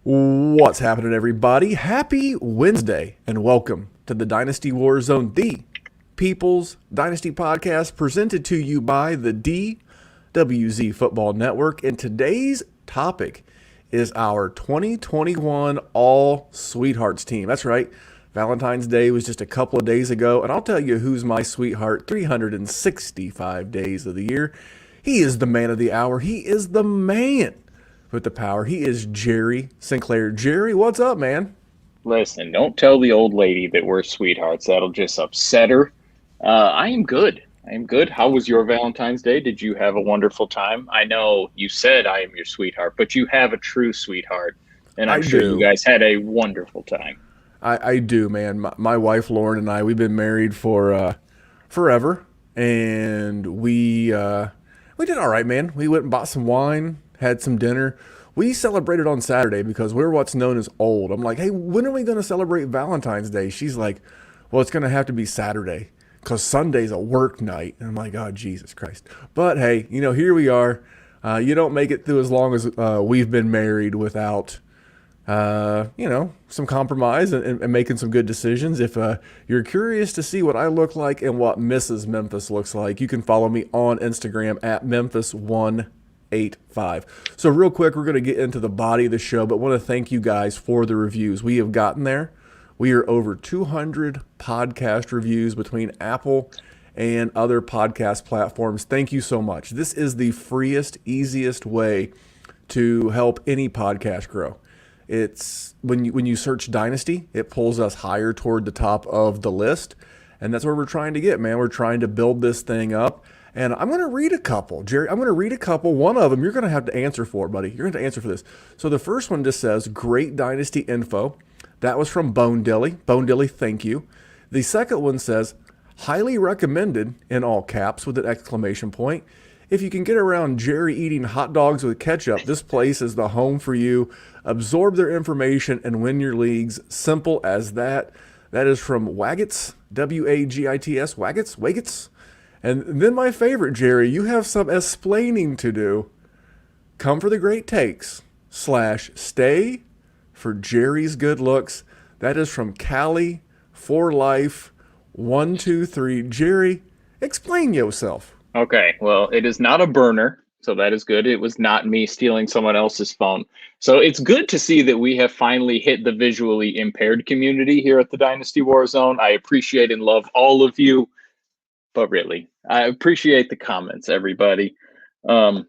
What's happening, everybody? Happy Wednesday, and welcome to the Dynasty Warzone, the People's Dynasty podcast, presented to you by the DWZ Football Network. And today's topic is our 2021 All Sweethearts team. That's right. Valentine's Day was just a couple of days ago, and I'll tell you who's my sweetheart 365 days of the year. He is the man of the hour. He is the man with the power. He is Jerry Sinclair. Jerry, what's up, man? Listen, don't tell the old lady that we're sweethearts. That'll just upset her. I am good. I am good. How was your Valentine's Day? Did you have a wonderful time? I know you said I am your sweetheart, but you have a true sweetheart, and I I'm sure you do. guys had a wonderful time. I do, man. My wife Lauren and I, we've been married for forever, and we did all right, man. We went and bought some wine, had some dinner. We celebrated on Saturday because we're what's known as old. I'm like, hey, when are we going to celebrate Valentine's Day? She's like, well, it's going to have to be Saturday because Sunday's a work night. And I'm like, oh, Jesus Christ. But hey, here we are. You don't make it through as long as we've been married without some compromise and making some good decisions. If you're curious to see what I look like and what Mrs. Memphis looks like, you can follow me on Instagram at Memphis185. So real quick, we're going to get into the body of the show, but want to thank you guys for the reviews. We have gotten there. We are over 200 podcast reviews between Apple and other podcast platforms. Thank you so much. This is the freest, easiest way to help any podcast grow. It's when you search Dynasty, it pulls us higher toward the top of the list, and that's where we're trying to get, man. We're trying to build this thing up, and I'm going to read a couple, Jerry. I'm going to read a couple. One of them you're going to have to answer for, buddy. You're going to answer for this. So the first one just says, "Great Dynasty info." That was from Bone Dilly. Bone Dilly, thank you. The second one says, "Highly recommended," in all caps with an exclamation point. "If you can get around Jerry eating hot dogs with ketchup, this place is the home for you. Absorb their information and win your leagues. Simple as that." That is from Wagits, Wagits, Wagits. And then my favorite, Jerry, you have some explaining to do. "Come for the great takes / stay for Jerry's good looks." That is from Cali for Life 123. Jerry, explain yourself. Okay, well, it is not a burner, so that is good. It was not me stealing someone else's phone. So it's good to see that we have finally hit the visually impaired community here at the Dynasty Warzone. I appreciate and love all of you, but really, I appreciate the comments, everybody. Um,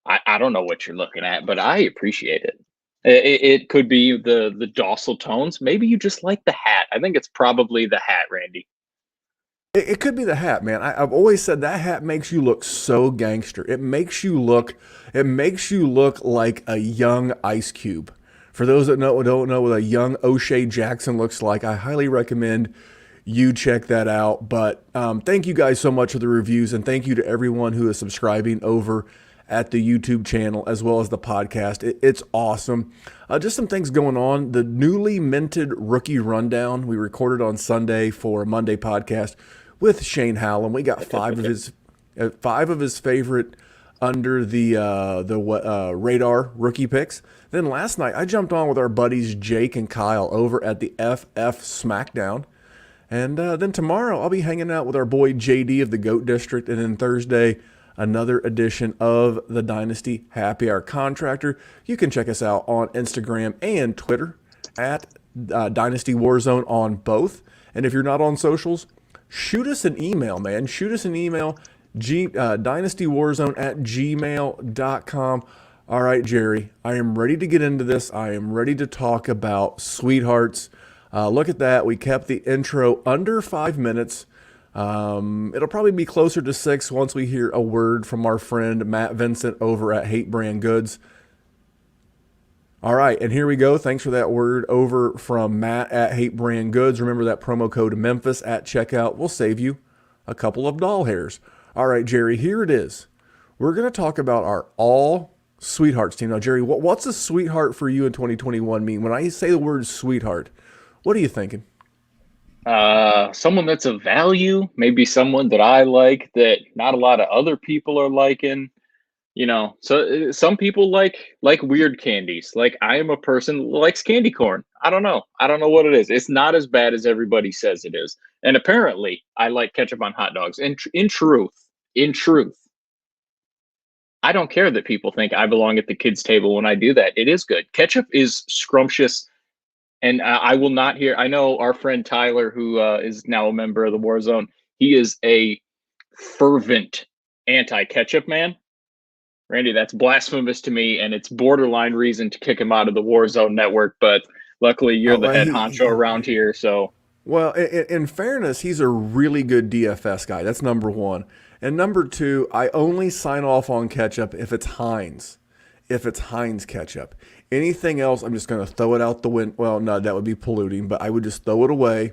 I don't know what you're looking at, but I appreciate it. It could be the docile tones. Maybe you just like the hat. I think it's probably the hat, Randy. It could be the hat, man. I've always said that hat makes you look so gangster. It makes you look like a young Ice Cube. For those that don't know what a young O'Shea Jackson looks like, I highly recommend you check that out. But thank you guys so much for the reviews, and thank you to everyone who is subscribing over at the YouTube channel as well as the podcast. It's awesome. Just some things going on. The newly minted rookie rundown we recorded on Sunday for a Monday podcast with Shane Hallam. We got five of his favorite under the radar rookie picks. Then last night I jumped on with our buddies Jake and Kyle over at the FF Smackdown. And then tomorrow I'll be hanging out with our boy JD of the GOAT District. And then Thursday, another edition of the Dynasty Happy Hour Contractor. You can check us out on Instagram and Twitter at Dynasty Warzone on both. And if you're not on socials, shoot us an email, man. Shoot us an email, dynastywarzone at gmail.com. All right, Jerry, I am ready to get into this. I am ready to talk about sweethearts. Look at that. We kept the intro under 5 minutes. It'll probably be closer to 6 once we hear a word from our friend Matt Vincent over at Hate Brand Goods. All right, and here we go. Thanks for that word over from Matt at Hate Brand Goods. Remember that promo code Memphis at checkout will save you a couple of doll hairs. All right, Jerry, here it is. We're going to talk about our all sweethearts team. Now, Jerry, what's a sweetheart for you in 2021 mean? When I say the word sweetheart, what are you thinking? Someone that's of value, maybe someone that I like that not a lot of other people are liking. So some people like weird candies. Like I am a person who likes candy corn. I don't know what it is. It's not as bad as everybody says it is. And apparently, I like ketchup on hot dogs. And in truth, I don't care that people think I belong at the kids' table when I do that. It is good. Ketchup is scrumptious, and I will not hear. I know our friend Tyler, who is now a member of the Warzone. He is a fervent anti-ketchup man. Randy, that's blasphemous to me, and it's borderline reason to kick him out of the Warzone network. But luckily, you're Oh, the well, head honcho around here, so well, in fairness, he's a really good DFS guy. That's number one. And number two, I only sign off on ketchup if it's Heinz. If it's Heinz ketchup. Anything else, I'm just going to throw it out the window. Well, no, that would be polluting, but I would just throw it away,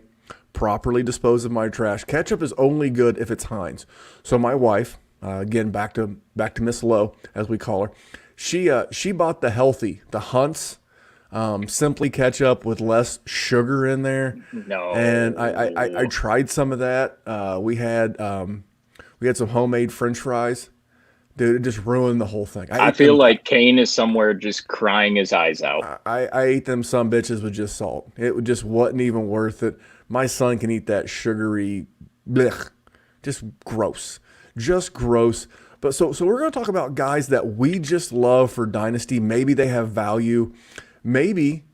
properly dispose of my trash. Ketchup is only good if it's Heinz. So my wife, again, back to Miss Lowe, as we call her, she bought the healthy, the Hunt's simply ketchup with less sugar in there. And I no. tried some of that. We had some homemade French fries. Dude, it just ruined the whole thing. I I ate feel them. like Kane is somewhere just crying his eyes out. I ate them some bitches with just salt. It just wasn't even worth it. My son can eat that sugary, blech, just gross, just gross. But so we're going to talk about guys that we just love for dynasty. Maybe they have value. Maybe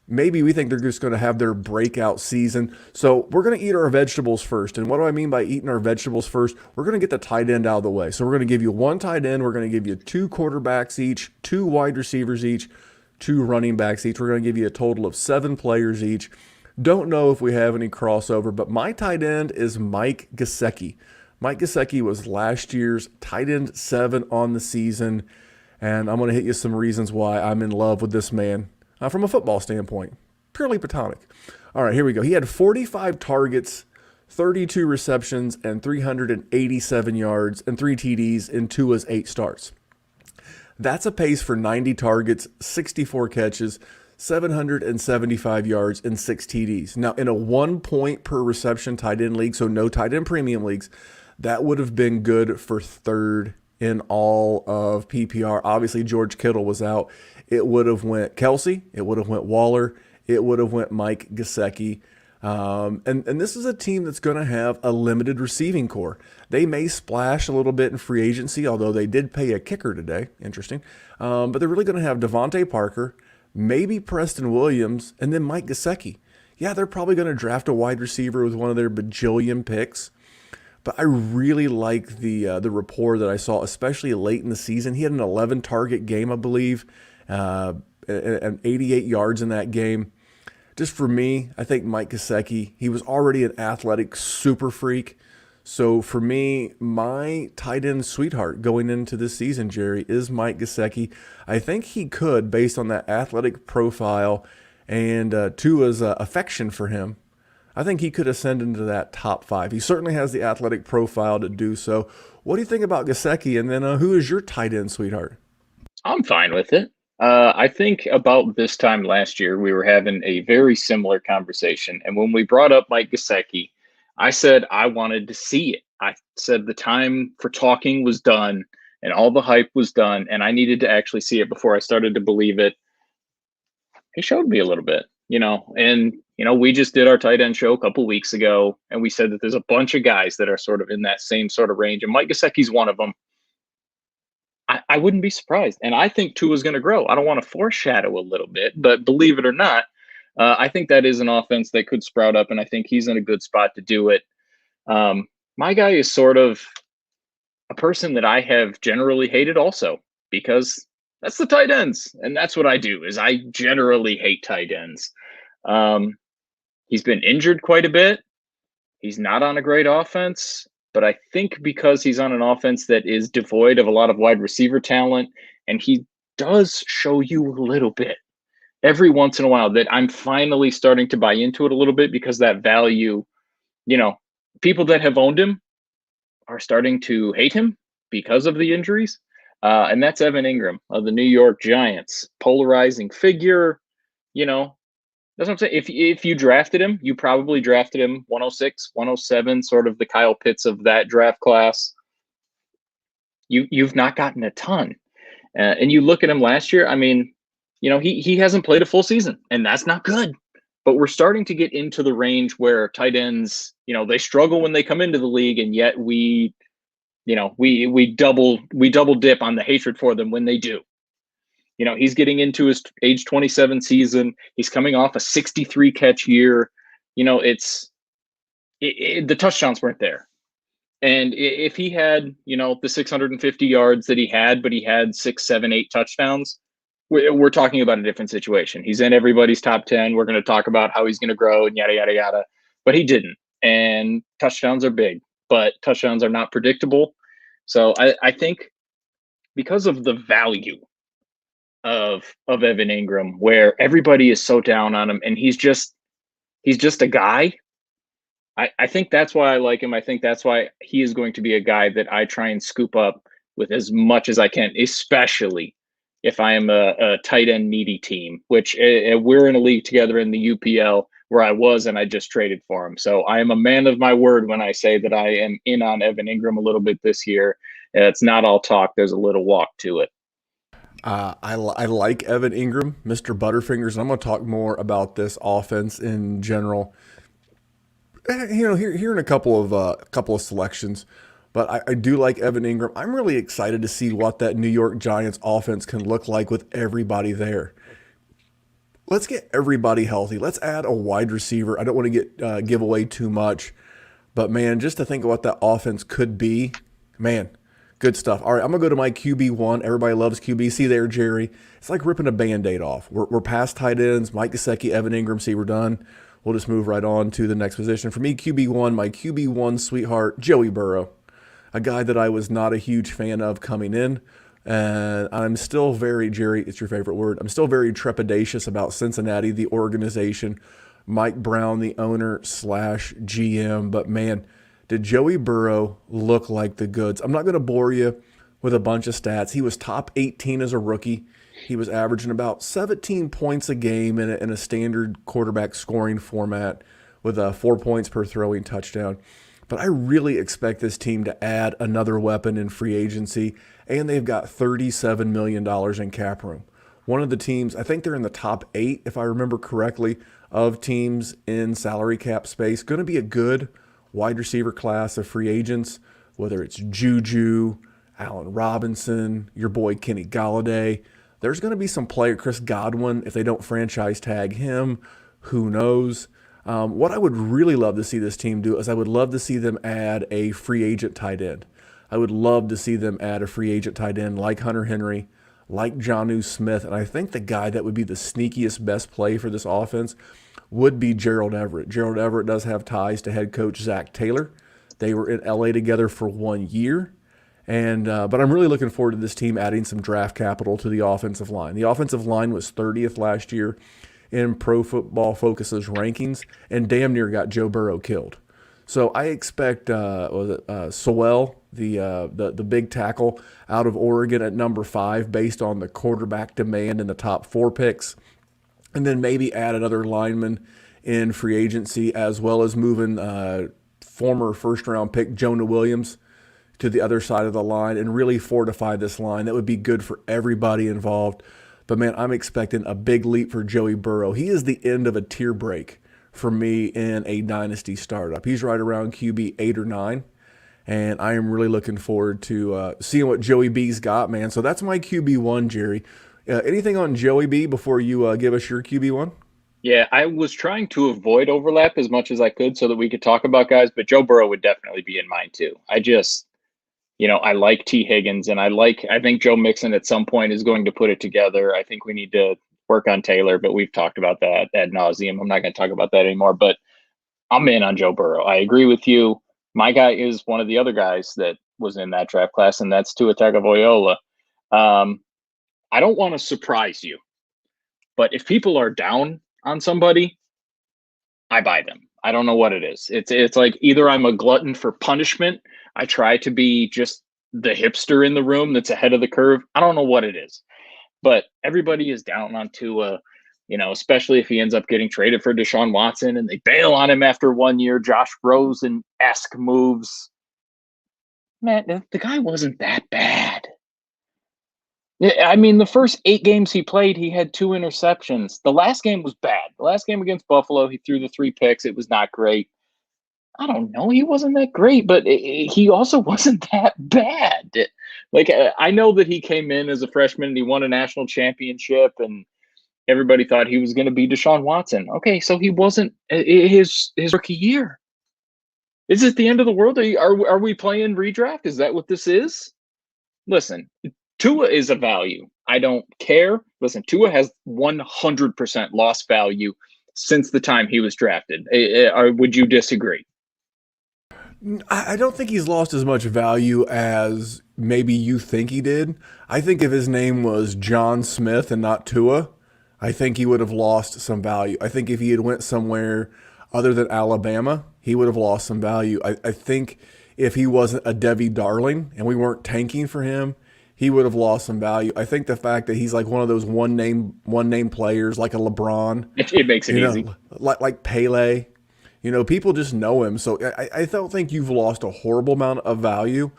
maybe we think they're just going to have their breakout season. So we're going to eat our vegetables first. And what do I mean by eating our vegetables first? We're going to get the tight end out of the way. So we're going to give you one tight end. We're going to give you two quarterbacks each, two wide receivers each, two running backs each. We're going to give you a total of 7 players each. Don't know if we have any crossover, but my tight end is Mike Gesicki. Mike Gesicki was last year's tight end 7 on the season, and I'm going to hit you some reasons why I'm in love with this man from a football standpoint, purely platonic. All right, here we go. He had 45 targets, 32 receptions, and 387 yards, and 3 TDs in Tua's 8 starts. That's a pace for 90 targets, 64 catches, 775 yards, and 6 TDs. Now, in a 1 point per reception tight end league, so no tight end premium leagues, that would have been good for third in all of PPR. Obviously, George Kittle was out. It would have went Kelsey. It would have went Waller. It would have went Mike Gesicki. And this is a team that's going to have a limited receiving core. They may splash a little bit in free agency, although they did pay a kicker today. Interesting. But they're really going to have Devontae Parker, maybe Preston Williams, and then Mike Gesicki. Yeah, they're probably going to draft a wide receiver with one of their bajillion picks. But I really like the rapport that I saw, especially late in the season. He had an 11 target game, I believe, and 88 yards in that game. Just for me, I think Mike Gesicki, he was already an athletic super freak. So for me, my tight end sweetheart going into this season, Jerry, is Mike Gesicki. I think he could, based on that athletic profile and Tua's affection for him, I think he could ascend into that top 5. He certainly has the athletic profile to do so. What do you think about Gesicki? And then who is your tight end sweetheart? I'm fine with it. I think about this time last year, we were having a very similar conversation. And when we brought up Mike Gesicki, I said I wanted to see it. I said the time for talking was done and all the hype was done, and I needed to actually see it before I started to believe it. He showed me a little bit, and we just did our tight end show a couple weeks ago, and we said that there's a bunch of guys that are sort of in that same sort of range, and Mike Gesicki's one of them. I wouldn't be surprised. And I think Tua's going to grow. I don't want to foreshadow a little bit, but believe it or not, I think that is an offense that could sprout up, and I think he's in a good spot to do it. My guy is sort of a person that I have generally hated also, because that's the tight ends, and that's what I do is I generally hate tight ends. He's been injured quite a bit. He's not on a great offense, but I think because he's on an offense that is devoid of a lot of wide receiver talent, and he does show you a little bit every once in a while, that I'm finally starting to buy into it a little bit, because that value, you know, people that have owned him are starting to hate him because of the injuries. And that's Evan Ingram of the New York Giants. Polarizing figure, you know, that's what I'm saying. If you drafted him, you probably drafted him 106, 107, sort of the Kyle Pitts of that draft class. You've not gotten a ton. And you look at him last year, I mean, he hasn't played a full season, and that's not good. But we're starting to get into the range where tight ends, they struggle when they come into the league, and yet we double dip on the hatred for them when they do. He's getting into his age 27 season. He's coming off a 63 catch year. The touchdowns weren't there. And if he had, the 650 yards that he had, but he had 6, 7, 8 touchdowns, we're talking about a different situation. He's in everybody's top 10. We're going to talk about how he's going to grow and yada, yada, yada. But he didn't. And touchdowns are big, but touchdowns are not predictable. So I think because of the value of Evan Ingram, where everybody is so down on him and he's just a guy. I think that's why I like him. I think that's why he is going to be a guy that I try and scoop up with as much as I can, especially if I am a tight end needy team, which we're in a league together in the UPL where I was, and I just traded for him. So I am a man of my word when I say that I am in on Evan Ingram a little bit this year. It's not all talk. There's a little walk to it. I like Evan Ingram, Mr. Butterfingers. And I'm going to talk more about this offense in general. Here in a couple of selections, but I do like Evan Ingram. I'm really excited to see what that New York Giants offense can look like with everybody there. Let's get everybody healthy. Let's add a wide receiver. I don't want to give away too much, but man, just to think of what that offense could be, man, good stuff. All right, I'm gonna go to my QB1. Everybody loves QB. See there, Jerry. It's like ripping a Band-Aid off. We're past tight ends. Mike Gesicki, Evan Ingram. See, we're done. We'll just move right on to the next position. For me, QB1, my QB1 sweetheart, Joey Burrow, a guy that I was not a huge fan of coming in. And I'm still very, Jerry, it's your favorite word, I'm still very trepidatious about Cincinnati, the organization, Mike Brown, the owner / GM. But man, did Joey Burrow look like the goods? I'm not going to bore you with a bunch of stats. He was top 18 as a rookie. He was averaging about 17 points a game in a standard quarterback scoring format with 4 points per throwing touchdown. But I really expect this team to add another weapon in free agency, and they've got $37 million in cap room. One of the teams, I think they're in the top 8, if I remember correctly, of teams in salary cap space. Going to be a good wide receiver class of free agents, whether it's Juju, Allen Robinson, your boy Kenny Galladay. There's going to be some player, Chris Godwin, if they don't franchise tag him, who knows. What I would really love to see this team do is I would love to see them add a free agent tight end. I would love to see them add a free agent tight end like Hunter Henry, like Jonnu Smith. And I think the guy that would be the sneakiest best play for this offense would be Gerald Everett. Gerald Everett does have ties to head coach Zach Taylor. They were in LA together for 1 year. But I'm really looking forward to this team adding some draft capital to the offensive line. The offensive line was 30th last year in Pro Football Focus's rankings and damn near got Joe Burrow killed. So I expect Sewell, the big tackle out of Oregon at number 5 based on the quarterback demand in the top 4 picks. And then maybe add another lineman in free agency, as well as moving former first-round pick Jonah Williams to the other side of the line and really fortify this line. That would be good for everybody involved. But man, I'm expecting a big leap for Joey Burrow. He is the end of a tier break for me in a dynasty startup. He's right around QB 8 or 9. And I am really looking forward to seeing what Joey B's got, man. So that's my QB1, Jerry. Anything on Joey B before you give us your QB1? Yeah, I was trying to avoid overlap as much as I could so that we could talk about guys, but Joe Burrow would definitely be in mine too. I like T. Higgins, and I think Joe Mixon at some point is going to put it together. I think we need to work on Taylor, but we've talked about that ad nauseum. I'm not going to talk about that anymore, but I'm in on Joe Burrow. I agree with you. My guy is one of the other guys that was in that draft class, and that's Tua Tagovailoa. I don't want to surprise you, but if people are down on somebody, I buy them. I don't know what it is. It's like either I'm a glutton for punishment. I try to be just the hipster in the room that's ahead of the curve. I don't know what it is, but everybody is down on Tua, especially if he ends up getting traded for Deshaun Watson and they bail on him after 1 year, Josh Rosen-esque moves. Man, the guy wasn't that bad. Yeah, I mean, the first 8 games he played, he had 2 interceptions. The last game was bad. The last game against Buffalo, he threw the 3 picks. It was not great. I don't know. He wasn't that great, but he also wasn't that bad. Like, I know that he came in as a freshman and he won a national championship, and everybody thought he was going to be Deshaun Watson. Okay, so he wasn't his rookie year. Is it the end of the world? Are we playing redraft? Is that what this is? Listen, Tua is a value. I don't care. Listen, Tua has 100% lost value since the time he was drafted. Would you disagree? I don't think he's lost as much value as maybe you think he did. I think if his name was John Smith and not Tua, I think he would have lost some value. I think if he had went somewhere other than Alabama, he would have lost some value. I think if he wasn't a Debbie Darling and we weren't tanking for him, he would have lost some value. I think the fact that he's like one of those one name players, like a LeBron, it makes it easy. like Pele. People just know him. So I don't think you've lost a horrible amount of value.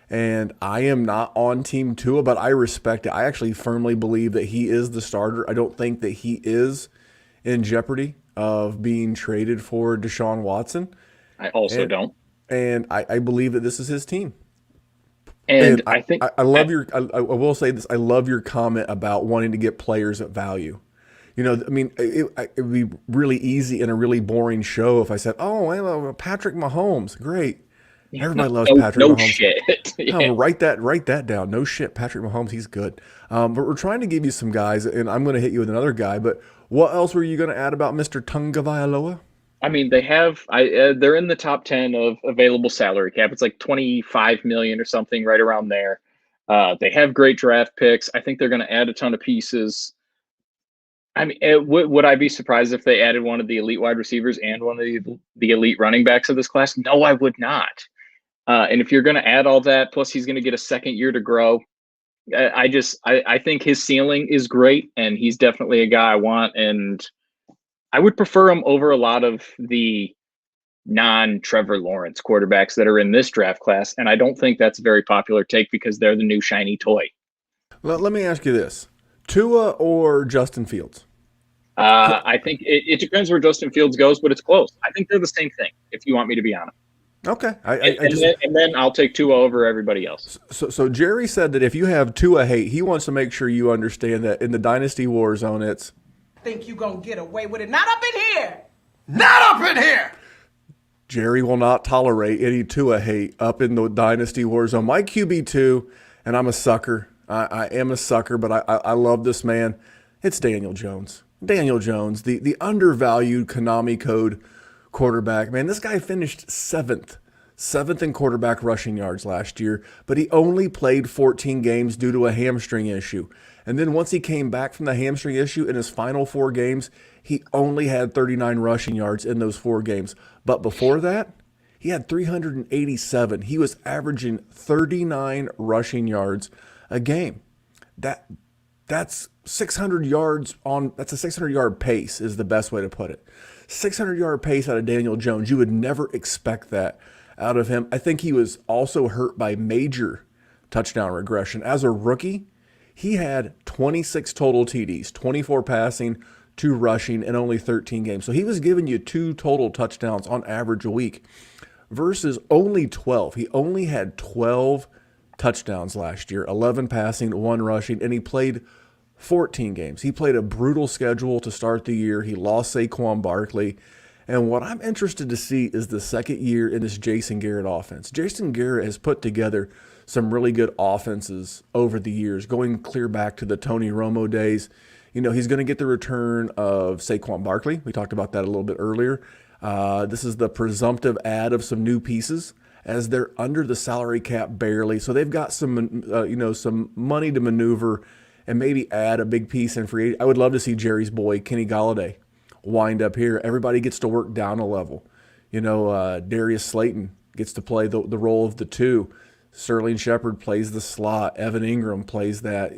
And I am not on Team Tua, but I respect it. I actually firmly believe that he is the starter. I don't think that he is in jeopardy of being traded for Deshaun Watson. I also don't. And I believe that this is his team. And I think I love I will say this. I love your comment about wanting to get players at value. It would be really easy in a really boring show if I said, "Oh, well, Patrick Mahomes, great." Everybody loves Patrick Mahomes. Shit. Yeah. Write that down. No shit, Patrick Mahomes, he's good. But we're trying to give you some guys, and I'm going to hit you with another guy. But what else were you going to add about Mr. Tagovailoa? I mean, they have. They're in the top 10 of available salary cap. It's like 25 million or something, right around there. They have great draft picks. I think they're going to add a ton of pieces. I mean, would I be surprised if they added one of the elite wide receivers and one of the elite running backs of this class? No, I would not. And if you're going to add all that, plus he's going to get a second year to grow, I think his ceiling is great, and he's definitely a guy I want. And I would prefer him over a lot of the non-Trevor Lawrence quarterbacks that are in this draft class. And I don't think that's a very popular take because they're the new shiny toy. Well, let me ask you this. Tua or Justin Fields? I think it depends where Justin Fields goes, but it's close. I think they're the same thing, if you want me to be honest. Okay. And then I'll take Tua over everybody else. So Jerry said that if you have Tua hate, he wants to make sure you understand that in the Dynasty War Zone, it's... Think you gonna get away with it. Not up in here! Not up in here! Jerry will not tolerate any Tua hate up in the Dynasty War Zone. My QB2, and I'm a sucker. I am a sucker, but I love this man. It's Daniel Jones. Daniel Jones, the undervalued Konami Code quarterback. Man, this guy finished seventh in quarterback rushing yards last year, but he only played 14 games due to a hamstring issue. And then once he came back from the hamstring issue in his final 4 games, he only had 39 rushing yards in those 4 games. But before that, he had 387. He was averaging 39 rushing yards a game. That's 600 yards that's a 600-yard pace is the best way to put it. 600-yard pace out of Daniel Jones. You would never expect that out of him. I think he was also hurt by major touchdown regression. As a rookie, he had 26 total TDs, 24 passing, 2 rushing, and only 13 games. So he was giving you 2 total touchdowns on average a week versus only 12. He only had 12 touchdowns last year, 11 passing, 1 rushing, and he played 14 games. He played a brutal schedule to start the year. He lost Saquon Barkley. And what I'm interested to see is the second year in this Jason Garrett offense. Jason Garrett has put together some really good offenses over the years, going clear back to the Tony Romo days. He's going to get the return of Saquon Barkley. We talked about that a little bit earlier. This is the presumptive add of some new pieces as they're under the salary cap barely. So they've got some, some money to maneuver and maybe add a big piece in free agency. I would love to see Jerry's boy, Kenny Golladay, wind up here. Everybody gets to work down a level. Darius Slayton gets to play the role of the 2. Sterling Shepard plays the slot. Evan Ingram plays that,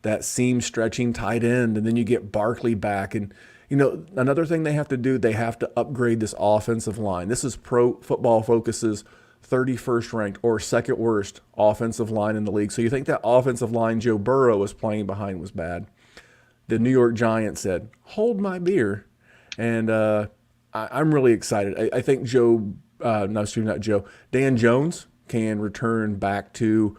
that seam stretching tight end. And then you get Barkley back. And, another thing they have to do, they have to upgrade this offensive line. This is Pro Football Focus's 31st ranked or second worst offensive line in the league. So you think that offensive line Joe Burrow was playing behind was bad. The New York Giants said, hold my beer. And I'm really excited. I think Dan Jones can return back to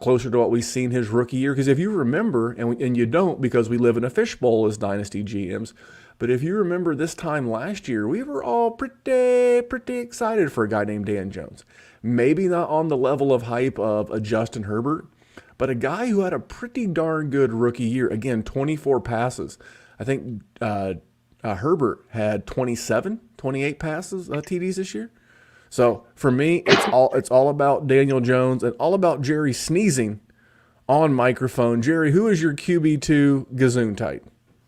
closer to what we've seen his rookie year. Because if you remember, and you don't because we live in a fishbowl as Dynasty GMs, but if you remember this time last year, we were all pretty excited for a guy named Dan Jones. Maybe not on the level of hype of a Justin Herbert, but a guy who had a pretty darn good rookie year. Again, 24 passes. I think Herbert had 28 passes, TDs this year. So for me, it's all about Daniel Jones and all about Jerry sneezing on microphone. Jerry, who is your QB2 Gesundheit?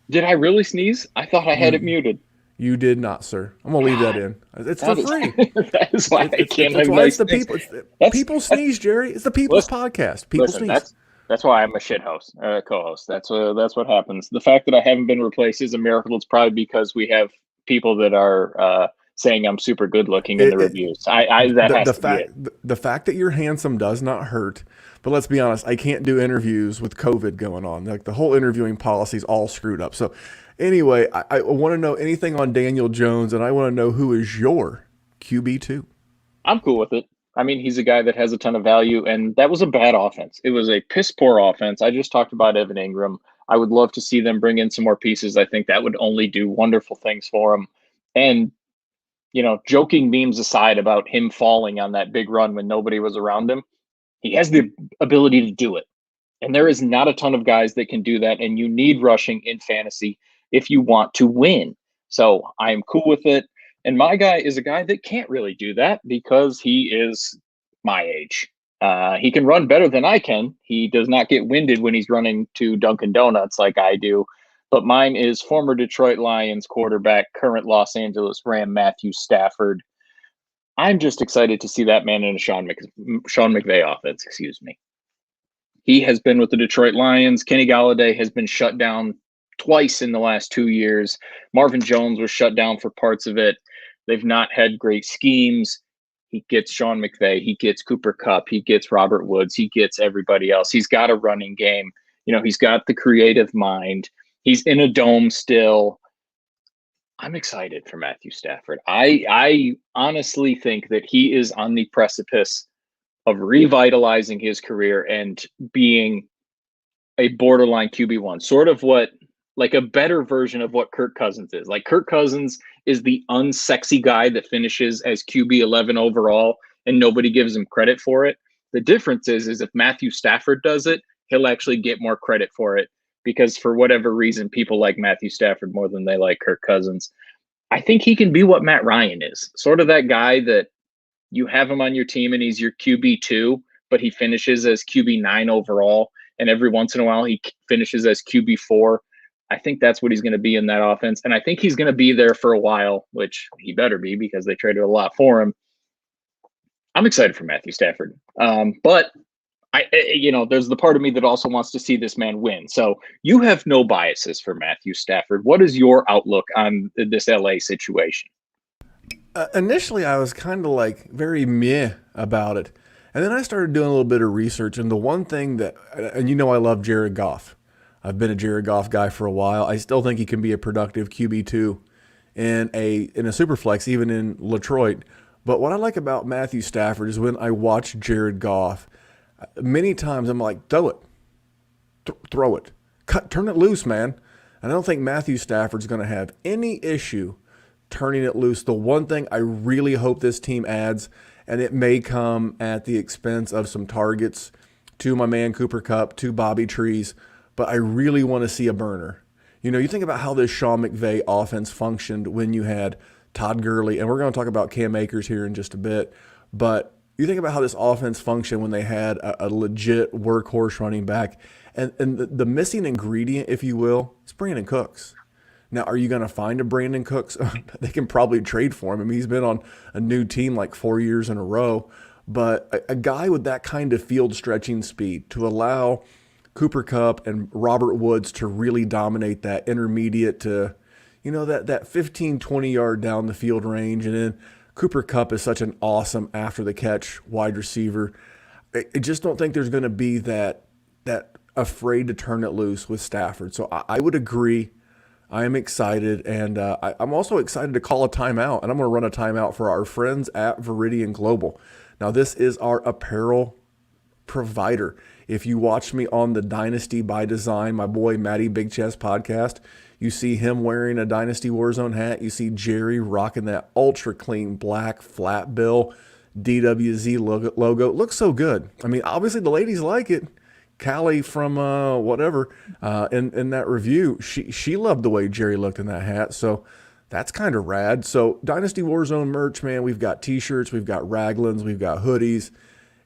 Did I really sneeze? I thought I had it muted. You did not, sir. I'm gonna leave that in. It's for free. That is why I can't That's have why nice it's the things. people. People sneeze, Jerry. It's the people's podcast. People Listen, sneeze. that's why I'm a shit host, co-host. That's what happens. The fact that I haven't been replaced is a miracle. It's probably because we have people that are saying I'm super good looking in the reviews. The fact that you're handsome does not hurt. But let's be honest, I can't do interviews with COVID going on. Like the whole interviewing policy is all screwed up. So anyway, I want to know anything on Daniel Jones, and I want to know who is your QB2. I'm cool with it. I mean, he's a guy that has a ton of value, and that was a bad offense. It was a piss poor offense. I just talked about Evan Ingram. I would love to see them bring in some more pieces. I think that would only do wonderful things for him. And, joking memes aside about him falling on that big run when nobody was around him, he has the ability to do it. And there is not a ton of guys that can do that. And you need rushing in fantasy if you want to win. So I am cool with it. And my guy is a guy that can't really do that because he is my age. He can run better than I can. He does not get winded when he's running to Dunkin' Donuts like I do. But mine is former Detroit Lions quarterback, current Los Angeles Ram Matthew Stafford. I'm just excited to see that man in a Sean McVay offense. Excuse me. He has been with the Detroit Lions. Kenny Golladay has been shut down twice in the last 2 years. Marvin Jones was shut down for parts of it. They've not had great schemes. He gets Sean McVay. He gets Cooper Kupp. He gets Robert Woods. He gets everybody else. He's got a running game. He's got the creative mind. He's in a dome still. I'm excited for Matthew Stafford. I honestly think that he is on the precipice of revitalizing his career and being a borderline QB1, sort of like a better version of what Kirk Cousins is. Like Kirk Cousins is the unsexy guy that finishes as QB 11 overall and nobody gives him credit for it. The difference is if Matthew Stafford does it, he'll actually get more credit for it because for whatever reason, people like Matthew Stafford more than they like Kirk Cousins. I think he can be what Matt Ryan is, sort of that guy that you have him on your team and he's your QB2, but he finishes as QB9 overall. And every once in a while, he finishes as QB4. I think that's what he's going to be in that offense. And I think he's going to be there for a while, which he better be because they traded a lot for him. I'm excited for Matthew Stafford. But there's the part of me that also wants to see this man win. So you have no biases for Matthew Stafford. What is your outlook on this LA situation? Initially, I was kind of like very meh about it. And then I started doing a little bit of research. And the one thing and I love Jared Goff. I've been a Jared Goff guy for a while. I still think he can be a productive QB2 in a super flex, even in Detroit. But what I like about Matthew Stafford is when I watch Jared Goff, many times I'm like, throw it, throw it, turn it loose, man. And I don't think Matthew Stafford's going to have any issue turning it loose. The one thing I really hope this team adds, and it may come at the expense of some targets to my man Cooper Kupp, to Bobby Trees, but I really want to see a burner. You think about how this Sean McVay offense functioned when you had Todd Gurley, and we're going to talk about Cam Akers here in just a bit, but you think about how this offense functioned when they had a legit workhorse running back, and the missing ingredient, if you will, is Brandon Cooks. Now, are you going to find a Brandon Cooks? They can probably trade for him. I mean, he's been on a new team like 4 years in a row, but a guy with that kind of field stretching speed to allow Cooper Kupp and Robert Woods to really dominate that intermediate to, that 15, 20 yard down the field range, and then Cooper Kupp is such an awesome after the catch wide receiver. I just don't think there's going to be that afraid to turn it loose with Stafford. So I would agree. I am excited, and I'm also excited to call a timeout, and I'm going to run a timeout for our friends at Veridian Global. Now, this is our apparel provider. If you watch me on the Dynasty by Design, my boy Matty Big Chest podcast, you see him wearing a Dynasty Warzone hat. You see Jerry rocking that ultra clean black flat bill DWZ logo. It looks so good. I mean, obviously the ladies like it. Callie from whatever in that review, she loved the way Jerry looked in that hat. So that's kind of rad. So Dynasty Warzone merch, man, we've got t-shirts, we've got raglans, we've got hoodies,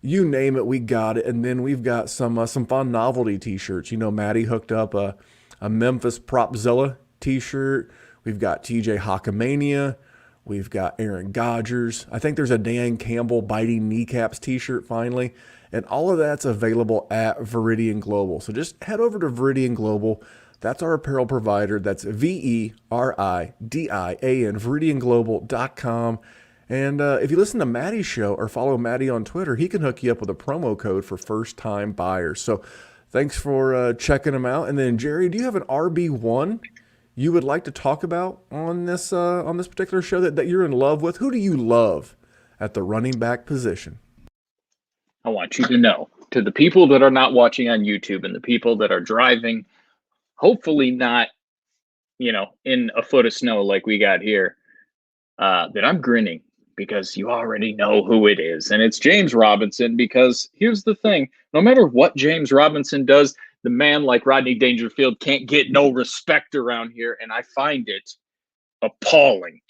you name it, we got it. And then we've got some fun novelty t-shirts. You know, Maddie hooked up a Memphis Propzilla t-shirt. We've got TJ Hawkamania. We've got Aaron Godgers. I think there's a Dan Campbell biting kneecaps t-shirt finally. And all of that's available at Veridian Global. So just head over to Veridian Global. That's our apparel provider. That's Veridian, veridianglobal.com. And if you listen to Maddie's show or follow Maddie on Twitter, he can hook you up with a promo code for first-time buyers. So thanks for checking them out. And then, Jerry, do you have an RB1 you would like to talk about on this particular show that you're in love with? Who do you love at the running back position? I want you to know, to the people that are not watching on YouTube and the people that are driving, hopefully not, in a foot of snow like we got here, that I'm grinning because you already know who it is. And it's James Robinson, because here's the thing. No matter what James Robinson does, the man like Rodney Dangerfield can't get no respect around here. And I find it appalling.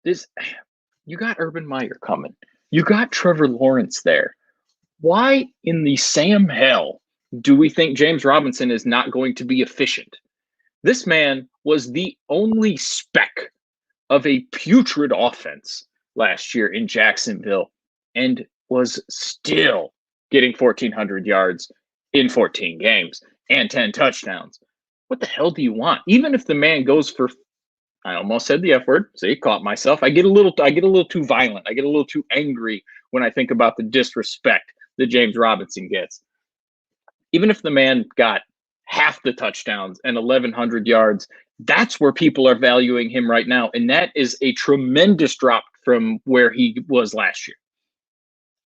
You got Urban Meyer coming. You got Trevor Lawrence there. Why in the Sam hell do we think James Robinson is not going to be efficient? This man was the only speck of a putrid offense last year in Jacksonville and was still getting 1,400 yards in 14 games and 10 touchdowns. What the hell do you want? Even if the man goes for, I almost said the F word. See, caught myself. I get a little too violent. I get a little too angry when I think about the disrespect that James Robinson gets. Even if the man got half the touchdowns and 1,100 yards, that's where people are valuing him right now. And that is a tremendous drop from where he was last year.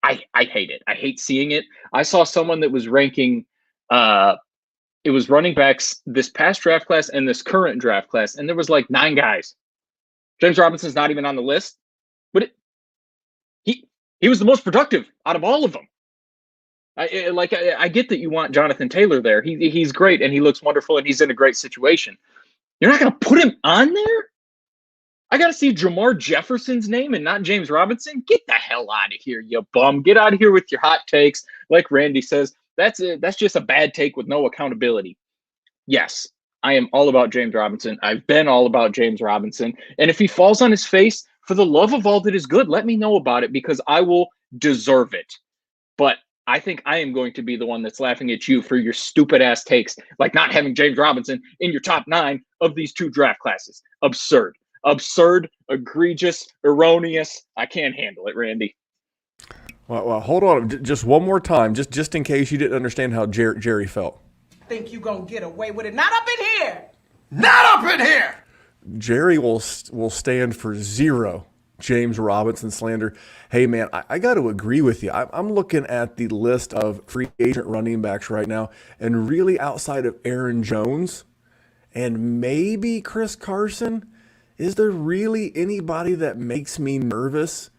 I hate it. I hate seeing it. I saw someone that was ranking, it was running backs this past draft class and this current draft class, and there was like 9 guys. James Robinson's not even on the list, but he was the most productive out of all of them. I get that you want Jonathan Taylor there. He's great and he looks wonderful and he's in a great situation. You're not going to put him on there? I got to see Jamar Jefferson's name and not James Robinson? Get the hell out of here, you bum. Get out of here with your hot takes. Like Randy says, that's just a bad take with no accountability. Yes, I am all about James Robinson. I've been all about James Robinson. And if he falls on his face, for the love of all that is good, let me know about it because I will deserve it. But I think I am going to be the one that's laughing at you for your stupid ass takes, like not having James Robinson in your top 9 of these 2 draft classes. Absurd, egregious, erroneous. I can't handle it, Randy. Well, hold on, just one more time, just in case you didn't understand how Jerry felt. Think you gonna get away with it? Not up in here. Not up in here. Jerry will stand for 0 James Robinson slander. Hey, man, I got to agree with you. I'm looking at the list of free agent running backs right now, and really outside of Aaron Jones and maybe Chris Carson, is there really anybody that makes me nervous?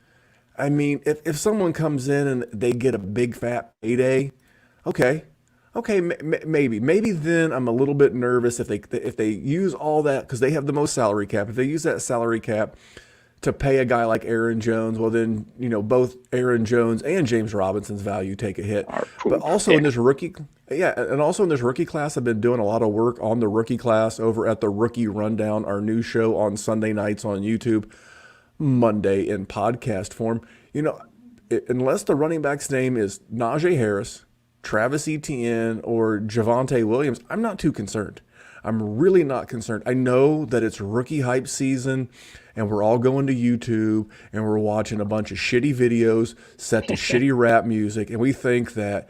I mean, if someone comes in and they get a big fat payday, okay, maybe then I'm a little bit nervous if they use all that because they have the most salary cap. If they use that salary cap to pay a guy like Aaron Jones, well then, both Aaron Jones and James Robinson's value take a hit. But also in this rookie class, I've been doing a lot of work on the rookie class over at the Rookie Rundown, our new show on Sunday nights on YouTube, Monday in podcast form. Unless the running back's name is Najee Harris, Travis Etienne, or Javonte Williams, I'm not too concerned. I'm really not concerned. I know that it's rookie hype season and we're all going to YouTube and we're watching a bunch of shitty videos set to shitty rap music, and we think that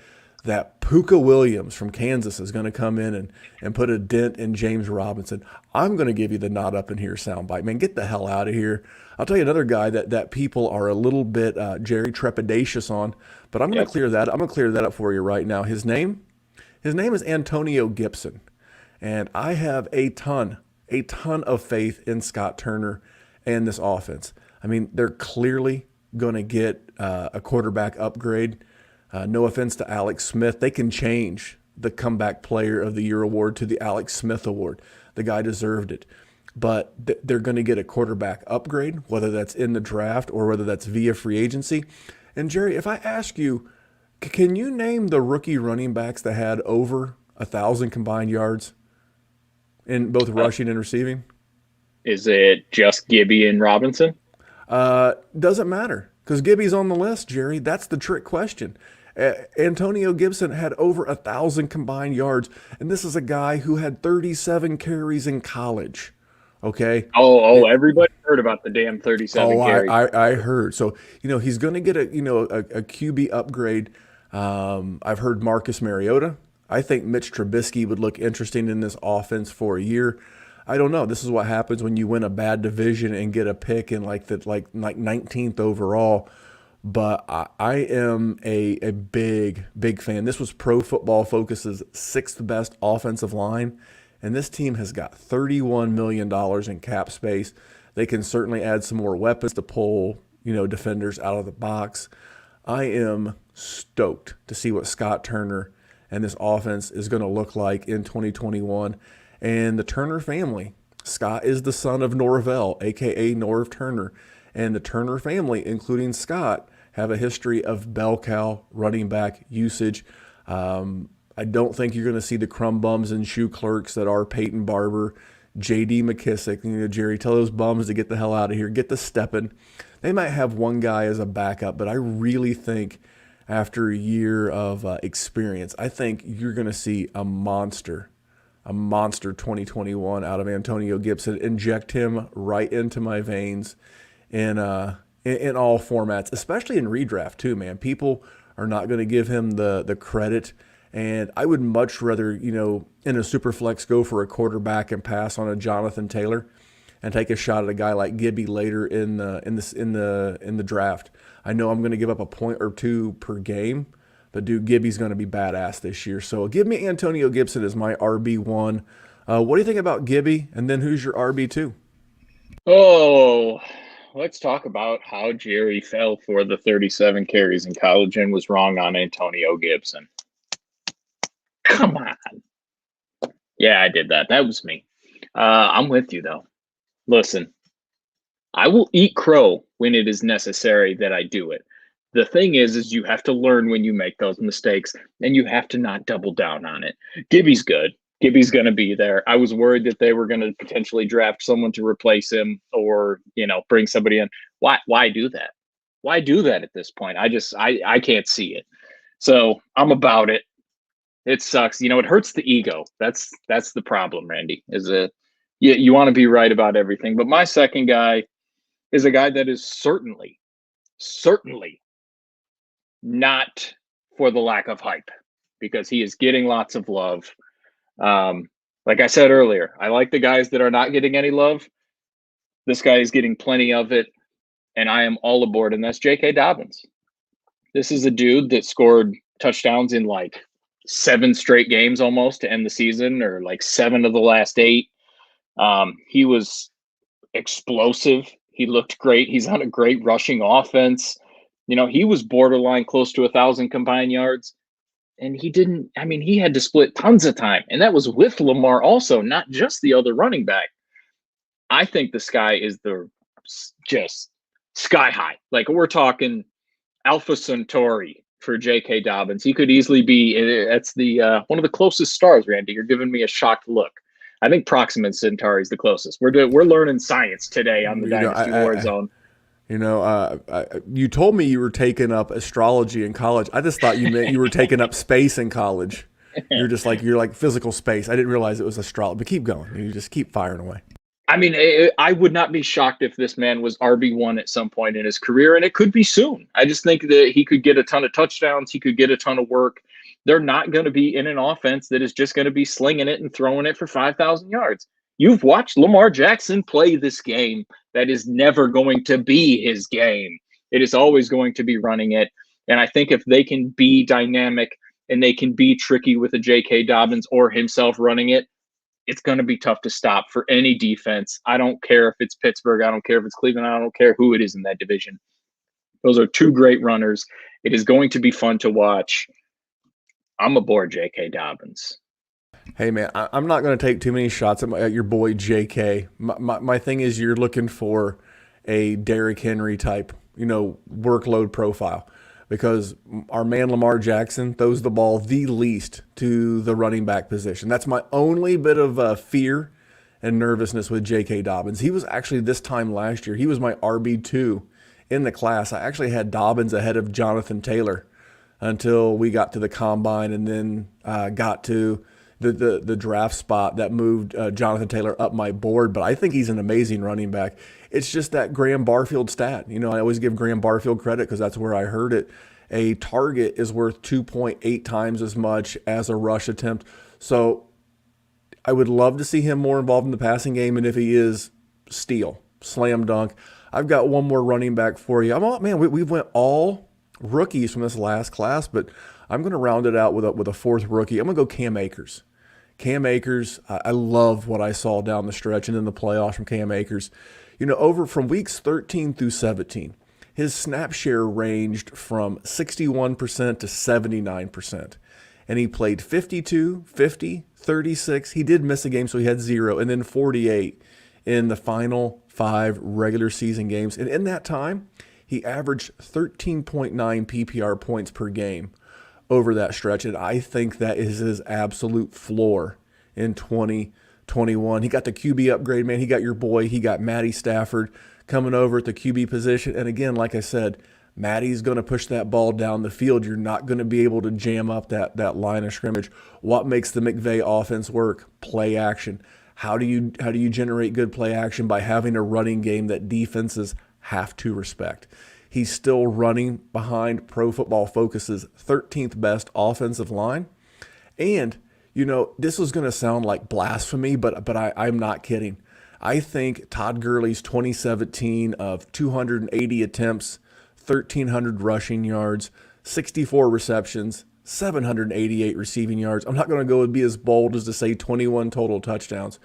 Puka Williams from Kansas is going to come in and put a dent in James Robinson. I'm going to give you the not up in here soundbite. Man, get the hell out of here. I'll tell you another guy that people are a little bit, Jerry, trepidatious on, but I'm going to clear that. I'm going to clear that up for you right now. His name is Antonio Gibson. And I have a ton of faith in Scott Turner and this offense. I mean, they're clearly going to get a quarterback upgrade. No offense to Alex Smith. They can change the Comeback Player of the Year award to the Alex Smith award. The guy deserved it. But they're going to get a quarterback upgrade, whether that's in the draft or whether that's via free agency. And Jerry, if I ask you, can you name the rookie running backs that had over 1,000 combined yards in both rushing and receiving? Is it just Gibby and Robinson? Doesn't matter because Gibby's on the list, Jerry. That's the trick question. Antonio Gibson had over 1,000 combined yards, and this is a guy who had 37 carries in college. Okay. Oh, everybody heard about the damn 37 carries. I heard. So, he's going to get a QB upgrade. I've heard Marcus Mariota. I think Mitch Trubisky would look interesting in this offense for a year. I don't know. This is what happens when you win a bad division and get a pick in like 19th overall. But I am a big fan. This was Pro Football Focus's 6th best offensive line. And this team has got $31 million in cap space. They can certainly add some more weapons to pull, defenders out of the box. I am stoked to see what Scott Turner and this offense is going to look like in 2021. And the Turner family, Scott is the son of Norvell, a.k.a. Norv Turner. And the Turner family, including Scott, have a history of bell cow running back usage. I don't think you're going to see the crumb bums and shoe clerks that are Peyton Barber, J.D. McKissick. Jerry, tell those bums to get the hell out of here. Get the stepping. They might have one guy as a backup, but I really think after a year of experience, I think you're going to see a monster 2021 out of Antonio Gibson. Inject him right into my veins in all formats, especially in redraft too, man. People are not going to give him the credit. And I would much rather, in a super flex go for a quarterback and pass on a Jonathan Taylor and take a shot at a guy like Gibby later in the draft. I know I'm going to give up a point or two per game, but dude, Gibby's going to be badass this year. So give me Antonio Gibson as my RB1. What do you think about Gibby? And then who's your RB2? Oh, let's talk about how Jerry fell for the 37 carries in college and was wrong on Antonio Gibson. Come on. Yeah, I did that. That was me. I'm with you, though. Listen, I will eat crow when it is necessary that I do it. The thing is you have to learn when you make those mistakes, and you have to not double down on it. Gibby's good. Gibby's going to be there. I was worried that they were going to potentially draft someone to replace him or, bring somebody in. Why do that? Why do that at this point? I can't see it. So I'm about it. It sucks. It hurts the ego. That's the problem, Randy, is that you want to be right about everything. But my second guy is a guy that is certainly not for the lack of hype, because he is getting lots of love. Like I said earlier, I like the guys that are not getting any love. This guy is getting plenty of it, and I am all aboard, and that's J.K. Dobbins. This is a dude that scored touchdowns in like 7 straight games almost to end the season, or like 7 of the last 8. He was explosive. He looked great. He's on a great rushing offense. He was borderline close to 1,000 combined yards, and he had to split tons of time. And that was with Lamar also, not just the other running back. I think the sky is just sky high. Like, we're talking Alpha Centauri for J.K. Dobbins. He could easily be, that's the one of the closest stars, Randy. You're giving me a shocked look. I think Proxima Centauri is the closest. We're learning science today on the Dynasty Warzone. You told me you were taking up astrology in college. I just thought you meant you were taking up space in college. you're like physical space. I didn't realize it was astrology, but keep going. You just keep firing away. I mean, I would not be shocked if this man was RB1 at some point in his career, and it could be soon. I just think that he could get a ton of touchdowns. He could get a ton of work. They're not going to be in an offense that is just going to be slinging it and throwing it for 5,000 yards. You've watched Lamar Jackson play this game. That is never going to be his game. It is always going to be running it. And I think if they can be dynamic and they can be tricky with a J.K. Dobbins or himself running it, it's going to be tough to stop for any defense. I don't care if it's Pittsburgh. I don't care if it's Cleveland. I don't care who it is in that division. Those are two great runners. It is going to be fun to watch. I'm aboard J.K. Dobbins. Hey, man, I'm not going to take too many shots at your boy J.K. My thing is you're looking for a Derrick Henry type, workload profile. Because our man Lamar Jackson throws the ball the least to the running back position. That's my only bit of fear and nervousness with J.K. Dobbins. He was actually this time last year, he was my RB2 in the class. I actually had Dobbins ahead of Jonathan Taylor until we got to the combine and then got to the draft spot that moved Jonathan Taylor up my board. But I think he's an amazing running back. It's just that Graham Barfield stat. I always give Graham Barfield credit because that's where I heard it. A target is worth 2.8 times as much as a rush attempt. So I would love to see him more involved in the passing game. And if he is, steal, slam dunk. I've got one more running back for you. We went all rookies from this last class, but I'm going to round it out with a fourth rookie. I'm going to go Cam Akers. Cam Akers, I love what I saw down the stretch and in the playoffs from Cam Akers. Over from weeks 13 through 17, his snap share ranged from 61% to 79%. And he played 52, 50, 36. He did miss a game, so he had 0, and then 48 in the final 5 regular season games. And in that time, he averaged 13.9 PPR points per game over that stretch. And I think that is his absolute floor in 2021. He got the QB upgrade, man. He got your boy. He got Matty Stafford coming over at the QB position. And again, like I said, Matty's going to push that ball down the field. You're not going to be able to jam up that line of scrimmage. What makes the McVay offense work? Play action. How do you generate good play action? By having a running game that defenses have to respect. He's still running behind Pro Football Focus's 13th best offensive line. And, this is going to sound like blasphemy, but I'm not kidding. I think Todd Gurley's 2017 of 280 attempts, 1,300 rushing yards, 64 receptions, 788 receiving yards. I'm not going to go and be as bold as to say 21 total touchdowns,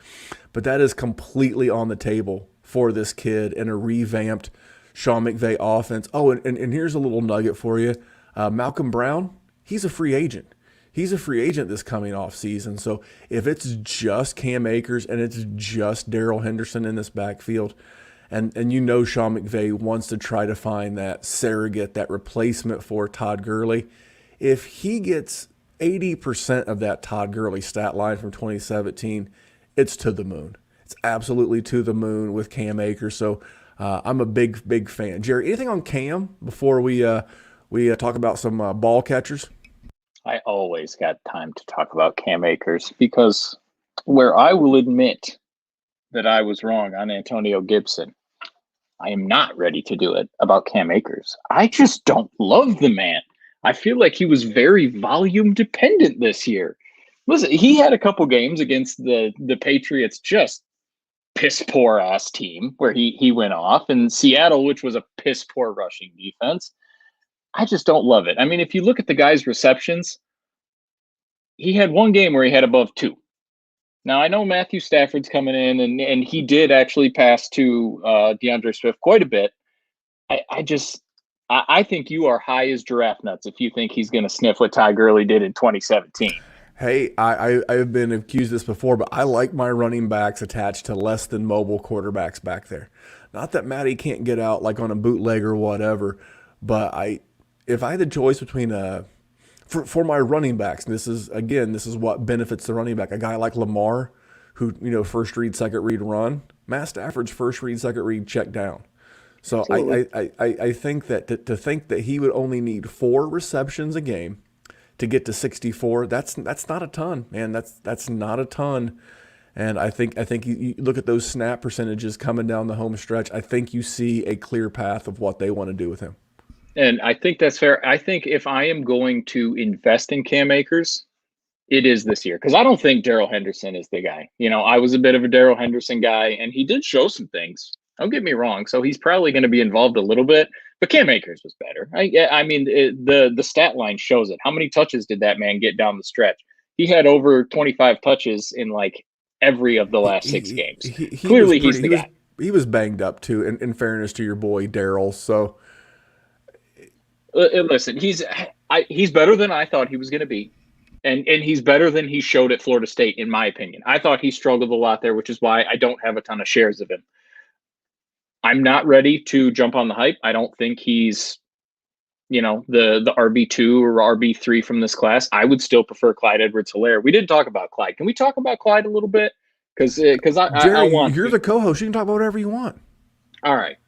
but that is completely on the table for this kid in a revamped Sean McVay offense. Oh, and here's a little nugget for you. Malcolm Brown, he's a free agent. He's a free agent this coming off season. So if it's just Cam Akers and it's just Darrell Henderson in this backfield, and Sean McVay wants to try to find that surrogate, that replacement for Todd Gurley, if he gets 80% of that Todd Gurley stat line from 2017, it's to the moon. It's absolutely to the moon with Cam Akers. So I'm a big fan. Jerry, anything on Cam before we talk about some ball catchers? I always got time to talk about Cam Akers because where I will admit that I was wrong on Antonio Gibson, I am not ready to do it about Cam Akers. I just don't love the man. I feel like he was very volume dependent this year. Listen, he had a couple games against the Patriots, just piss poor ass team where he went off, and Seattle, which was a piss poor rushing defense. I just don't love it. I mean, if you look at the guy's receptions, he had one game where he had above 2. Now, I know Matthew Stafford's coming in, and he did actually pass to DeAndre Swift quite a bit. I think you are high as giraffe nuts if you think he's going to sniff what Ty Gurley did in 2017. Hey, I've been accused of this before, but I like my running backs attached to less than mobile quarterbacks back there. Not that Matty can't get out like on a bootleg or whatever, but if I had the choice between for my running backs, this is what benefits the running back. A guy like Lamar, who first read, second read, run. Matt Stafford's first read, second read, check down. So I think that to think that he would only need 4 receptions a game to get to 64. That's not a ton, man. That's not a ton. And I think you look at those snap percentages coming down the home stretch. I think you see a clear path of what they want to do with him. And I think that's fair. I think if I am going to invest in Cam Akers, it is this year, because I don't think Darrell Henderson is the guy. I was a bit of a Darrell Henderson guy, and he did show some things. Don't get me wrong. So he's probably going to be involved a little bit, but Cam Akers was better. I mean, the stat line shows it. How many touches did that man get down the stretch? He had over 25 touches in like every of the last 6 games. Clearly, he's the guy. He was banged up too. In fairness to your boy Darrell, so listen, he's better than I thought he was going to be. And he's better than he showed at Florida State, in my opinion. I thought he struggled a lot there, which is why I don't have a ton of shares of him. I'm not ready to jump on the hype. I don't think he's, the RB2 or RB3 from this class. I would still prefer Clyde Edwards-Helaire. We didn't talk about Clyde. Can we talk about Clyde a little bit? Because I want. You're the co-host. You can talk about whatever you want. All right.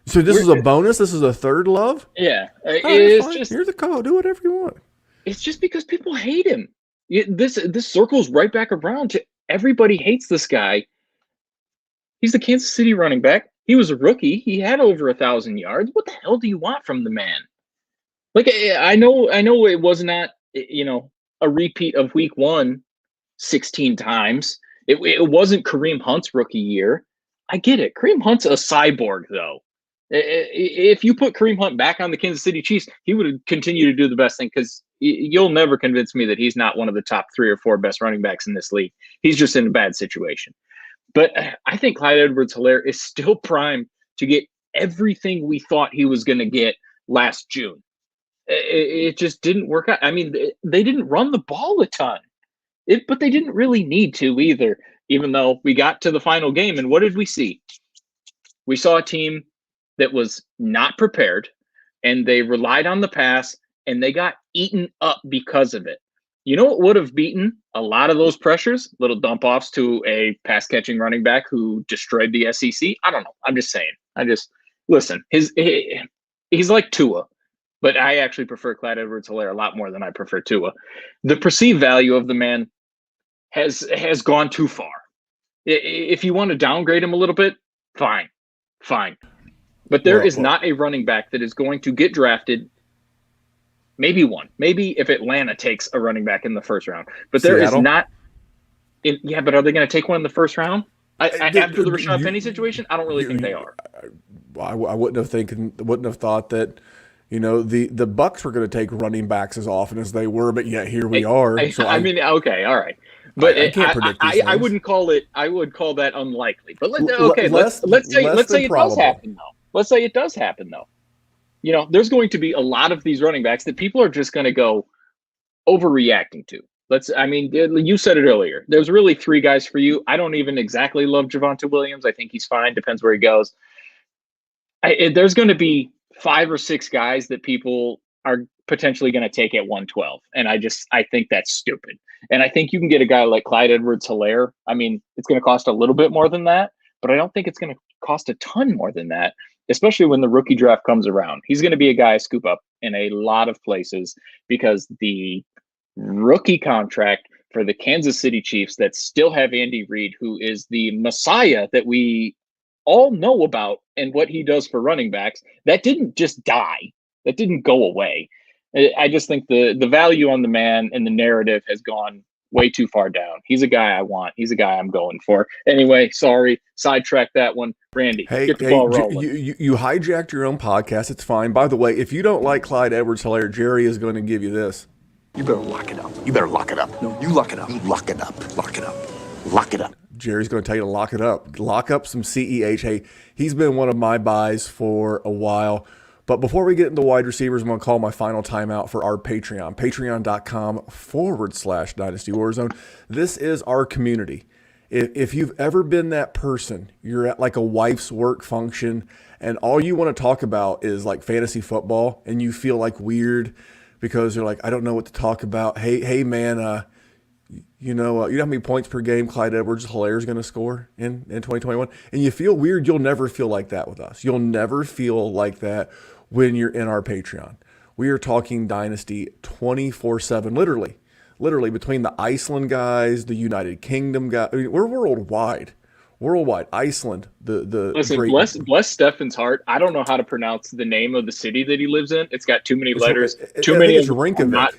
So this is a bonus. This is a third love. Yeah, it's just you're the co-host. Do whatever you want. It's just because people hate him. This circles right back around to everybody hates this guy. He's the Kansas City running back. He was a rookie. He had over 1,000 yards. What the hell do you want from the man? Like, I know it was not, a repeat of week 1 16 times. It wasn't Kareem Hunt's rookie year. I get it. Kareem Hunt's a cyborg, though. If you put Kareem Hunt back on the Kansas City Chiefs, he would continue to do the best thing, because you'll never convince me that he's not one of the top 3 or 4 best running backs in this league. He's just in a bad situation. But I think Clyde Edwards-Helaire is still primed to get everything we thought he was going to get last June. It just didn't work out. I mean, they didn't run the ball a ton, but they didn't really need to either, even though we got to the final game. And what did we see? We saw a team that was not prepared, and they relied on the pass, and they got eaten up because of it. You know what would have beaten a lot of those pressures? Little dump offs to a pass catching running back who destroyed the SEC. I don't know. I'm just saying. Listen. He's like Tua, but I actually prefer Clyde Edwards-Helaire a lot more than I prefer Tua. The perceived value of the man has gone too far. If you want to downgrade him a little bit, fine. But there is not a running back that is going to get drafted. Maybe one. Maybe if Atlanta takes a running back in the first round. But there is not. But are they going to take one in the first round? After the Rashad Penny situation, I don't really think they are. I wouldn't have thought that, the Bucks were going to take running backs as often as they were, but yet here we are. Okay, all right. But I can't predict these things. I wouldn't call it. I would call that unlikely. But let's say it does happen though. Let's say it does happen though. There's going to be a lot of these running backs that people are just going to go overreacting to. You said it earlier. There's really 3 guys for you. I don't even exactly love Javonte Williams. I think he's fine. Depends where he goes. There's going to be 5 or 6 guys that people are potentially going to take at 112. And I think that's stupid. And I think you can get a guy like Clyde Edwards-Helaire. I mean, it's going to cost a little bit more than that, but I don't think it's going to cost a ton more than that, especially when the rookie draft comes around. He's going to be a guy I scoop up in a lot of places, because the rookie contract for the Kansas City Chiefs that still have Andy Reid, who is the messiah that we all know about and what he does for running backs, that didn't just die. That didn't go away. I just think the value on the man and the narrative has gone way too far down. He's a guy I want. He's a guy I'm going for. Anyway, sorry, sidetrack that one. Randy, get the ball rolling. You hijacked your own podcast. It's fine. By the way, if you don't like Clyde Edwards-Helaire, Jerry is going to give you this. You better lock it up. You better lock it up. No, you lock it up. You lock it up. Lock it up. Lock it up. Jerry's going to tell you to lock it up. Lock up some CEH. Hey, he's been one of my buys for a while. But before we get into wide receivers, I'm going to call my final timeout for our Patreon. Patreon.com/Dynasty Warzone. This is our community. If you've ever been that person, you're at like a wife's work function and all you want to talk about is like fantasy football and you feel like weird because you're like, I don't know what to talk about. Hey man, you know how many points per game Clyde Edwards-Helaire is going to score in 2021? And you feel weird. You'll never feel like that with us. You'll never feel like that when you're in our Patreon. We are talking Dynasty 24/7, literally between the Iceland guys, the United Kingdom guys. I mean, we're worldwide. Iceland, the Listen, great. bless Stefan's heart. I don't know how to pronounce the name of the city that he lives in. It's got too many letters. I Too think many it's of them are Reykjavik. not.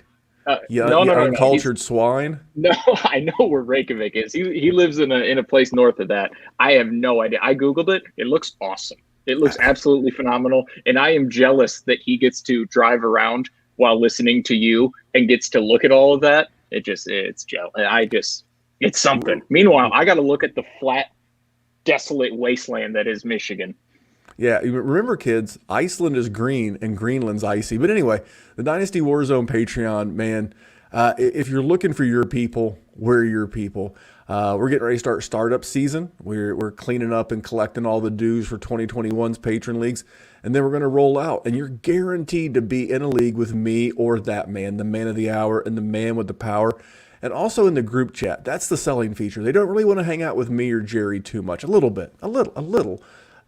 No. Uncultured swine. No, I know where Reykjavik is. He lives in a place north of that. I have no idea. I googled it. It looks awesome. It looks absolutely phenomenal, and I am jealous that he gets to drive around while listening to you and gets to look at all of that. It's jealous. It's something. Meanwhile, I got to look at the flat, desolate wasteland that is Michigan. Yeah, remember, kids, Iceland is green and Greenland's icy. But anyway, the Dynasty Warzone Patreon, man, if you're looking for your people, we're your people. We're getting ready to start startup season. We're cleaning up and collecting all the dues for 2021's patron leagues, and then we're going to roll out. And you're guaranteed to be in a league with me or that man, the man of the hour and the man with the power. And also in the group chat. That's the selling feature. They don't really want to hang out with me or Jerry too much. A little.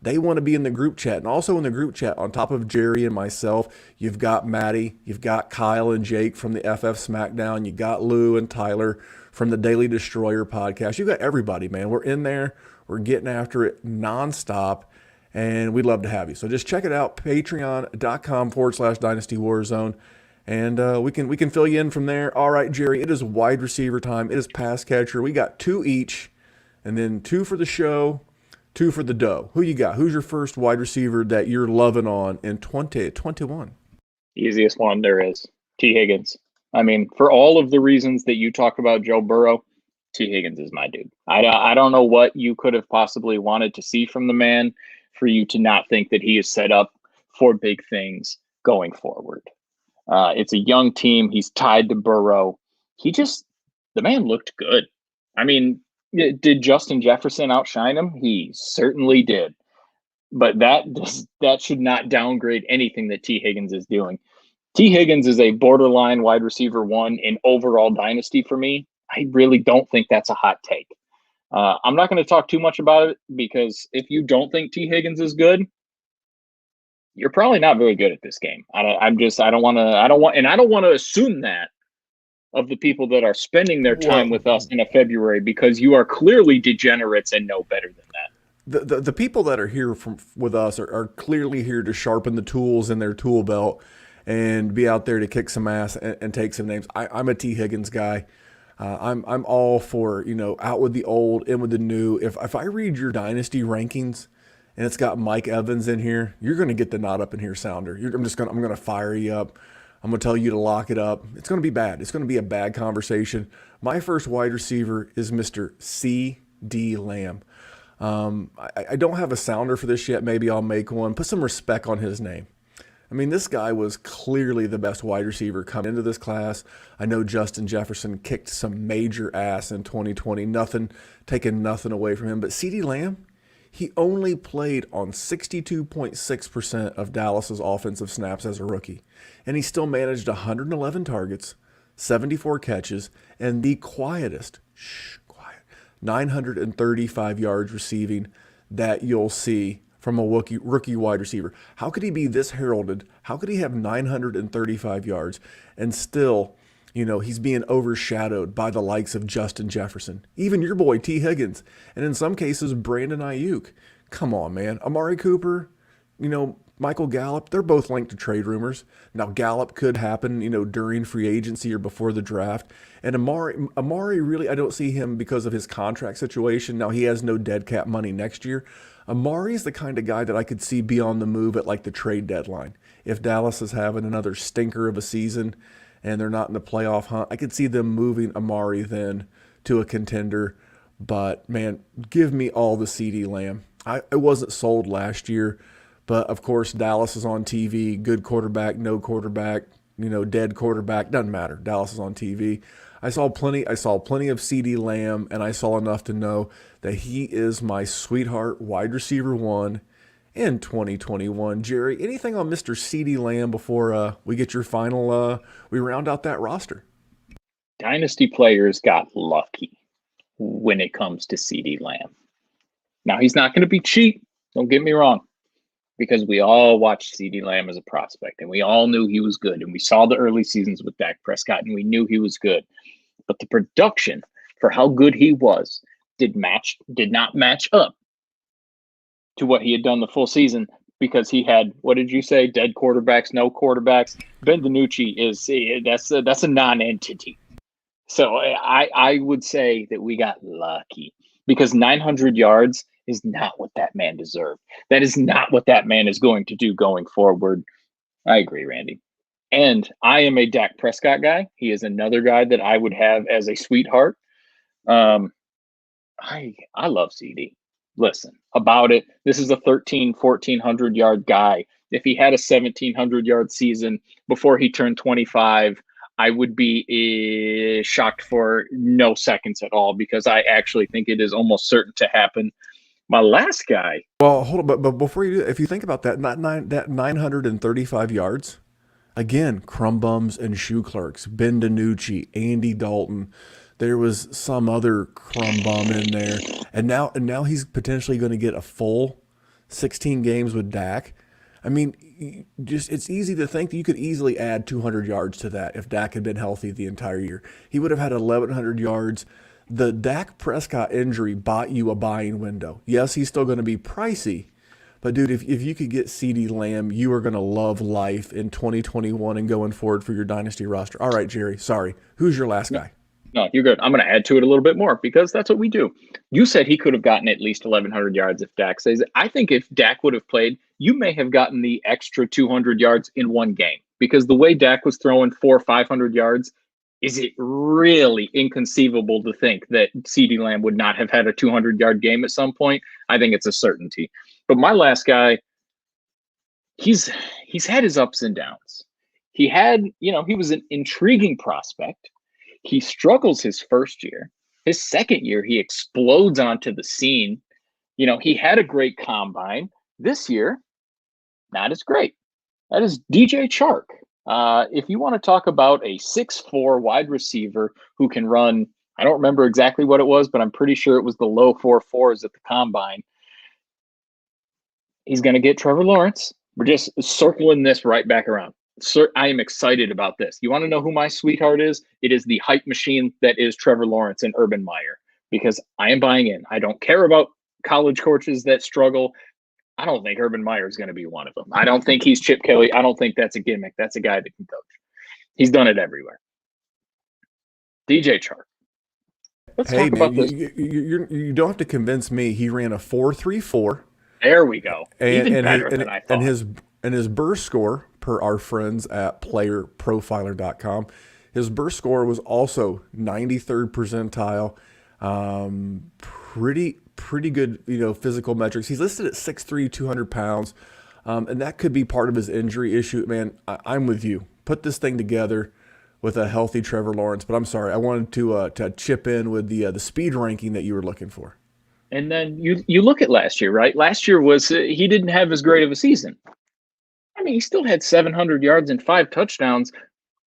They want to be in the group chat. And also in the group chat, on top of Jerry and myself, you've got Maddie, you've got Kyle and Jake from the FF SmackDown, you got Lou and Tyler from the Daily Destroyer podcast. You've got everybody, man. We're in there. We're getting after it nonstop, and we'd love to have you. So just check it out, patreon.com/Dynasty Warzone. And we can fill you in from there. All right, Jerry, it is wide receiver time. It is pass catcher. We got 2 each, and then 2 for the show, 2 for the dough. Who you got? Who's your first wide receiver that you're loving on in 2021? Easiest one there is, T. Higgins. I mean, for all of the reasons that you talk about Joe Burrow, T. Higgins is my dude. I don't know what you could have possibly wanted to see from the man for you to not think that he is set up for big things going forward. It's a young team. He's tied to Burrow. The man looked good. I mean, did Justin Jefferson outshine him? He certainly did. But that should not downgrade anything that T. Higgins is doing. T. Higgins is a borderline wide receiver 1 in overall dynasty for me. I really don't think that's a hot take. I'm not going to talk too much about it because if you don't think T. Higgins is good, you're probably not very good at this game. I don't want to assume that of the people that are spending their time with us in a February, because you are clearly degenerates and know better than that. The people that are here with us are clearly here to sharpen the tools in their tool belt and be out there to kick some ass and take some names. I'm a T. Higgins guy. I'm all for, out with the old, in with the new. If I read your dynasty rankings and it's got Mike Evans in here, you're going to get the not up in here sounder. I'm going to fire you up. I'm going to tell you to lock it up. It's going to be bad. It's going to be a bad conversation. My first wide receiver is Mr. C.D. Lamb. I don't have a sounder for this yet. Maybe I'll make one. Put some respect on his name. I mean, this guy was clearly the best wide receiver coming into this class. I know Justin Jefferson kicked some major ass in 2020. Taking nothing away from him. But C.D. Lamb, he only played on 62.6% of Dallas's offensive snaps as a rookie. And he still managed 111 targets, 74 catches, and the quiet, 935 yards receiving that you'll see from a rookie wide receiver. How could he be this heralded? How could he have 935 yards and still, he's being overshadowed by the likes of Justin Jefferson, even your boy T. Higgins, and in some cases Brandon Ayuk. Come on, man. Amari Cooper, Michael Gallup, they're both linked to trade rumors. Now, Gallup could happen, during free agency or before the draft. And Amari really, I don't see him because of his contract situation. Now, he has no dead cap money next year. Amari is the kind of guy that I could see be on the move at like the trade deadline. If Dallas is having another stinker of a season and they're not in the playoff hunt, I could see them moving Amari then to a contender. But, man, give me all the C.D. Lamb. I wasn't sold last year. But, of course, Dallas is on TV. Good quarterback, no quarterback, dead quarterback. Doesn't matter. Dallas is on TV. I saw plenty of C.D. Lamb, and I saw enough to know that he is my sweetheart wide receiver 1 in 2021. Jerry, anything on Mr. C.D. Lamb before we get your final, we round out that roster? Dynasty players got lucky when it comes to C.D. Lamb. Now, he's not going to be cheap. Don't get me wrong. because we all watched CeeDee Lamb as a prospect and we all knew he was good. And we saw the early seasons with Dak Prescott and we knew he was good. But the production for how good he was did not match up to what he had done the full season, because he had, what did you say? Dead quarterbacks, no quarterbacks. Ben DiNucci that's a non-entity. So I would say that we got lucky, because 900 yards is not what that man deserved. That is not what that man is going to do going forward. I agree, Randy. And I am a Dak Prescott guy. He is another guy that I would have as a sweetheart. I love CD. Listen, about it. This is a 1,400 yard guy. If he had a 1,700 yard season before he turned 25, I would be shocked for no seconds at all, because I actually think it is almost certain to happen. My last guy. Well, hold on, but before you do, if you think about that, that 935 yards, again, crumb bums and shoe clerks, Ben DiNucci, Andy Dalton. There was some other crumb bum in there, and now he's potentially going to get a full 16 games with Dak. I mean, it's easy to think that you could easily add 200 yards to that if Dak had been healthy the entire year. He would have had 1,100 yards. The Dak Prescott injury bought you a buying window. Yes, he's still going to be pricey, but dude, if you could get CeeDee Lamb, you are going to love life in 2021 and going forward for your dynasty roster. All right, Jerry, sorry. Who's your last guy? No, you're good. I'm going to add to it a little bit more, because that's what we do. You said he could have gotten at least 1,100 yards if Dak stays. I think if Dak would have played, you may have gotten the extra 200 yards in one game, because the way Dak was throwing 400 or 500 yards, is it really inconceivable to think that CeeDee Lamb would not have had a 200-yard game at some point? I think it's a certainty. But my last guy, he's had his ups and downs. He was an intriguing prospect. He struggles his first year. His second year, he explodes onto the scene. He had a great combine. This year, not as great. That is DJ Chark. If you want to talk about a 6'4" wide receiver who can run, I don't remember exactly what it was, but I'm pretty sure it was the low 4.4s at the combine. He's going to get Trevor Lawrence. We're just circling this right back around. Sir, I am excited about this. You want to know who my sweetheart is? It is the hype machine that is Trevor Lawrence and Urban Meyer, because I am buying in. I don't care about college coaches that struggle. I don't think Urban Meyer is going to be one of them. I don't think he's Chip Kelly. I don't think that's a gimmick. That's a guy that can coach. He's done it everywhere. DJ Chark. Let's talk about this. You don't have to convince me. He ran a 4.34. There we go. Even better than I thought. And his burst score, per our friends at playerprofiler.com, his burst score was also 93rd percentile. Pretty good, physical metrics. He's listed at 6'3", 200 pounds. And that could be part of his injury issue. Man, I'm with you. Put this thing together with a healthy Trevor Lawrence. But I'm sorry, I wanted to chip in with the speed ranking that you were looking for. And then you look at last year, right? Last year was he didn't have as great of a season. I mean, he still had 700 yards and 5 touchdowns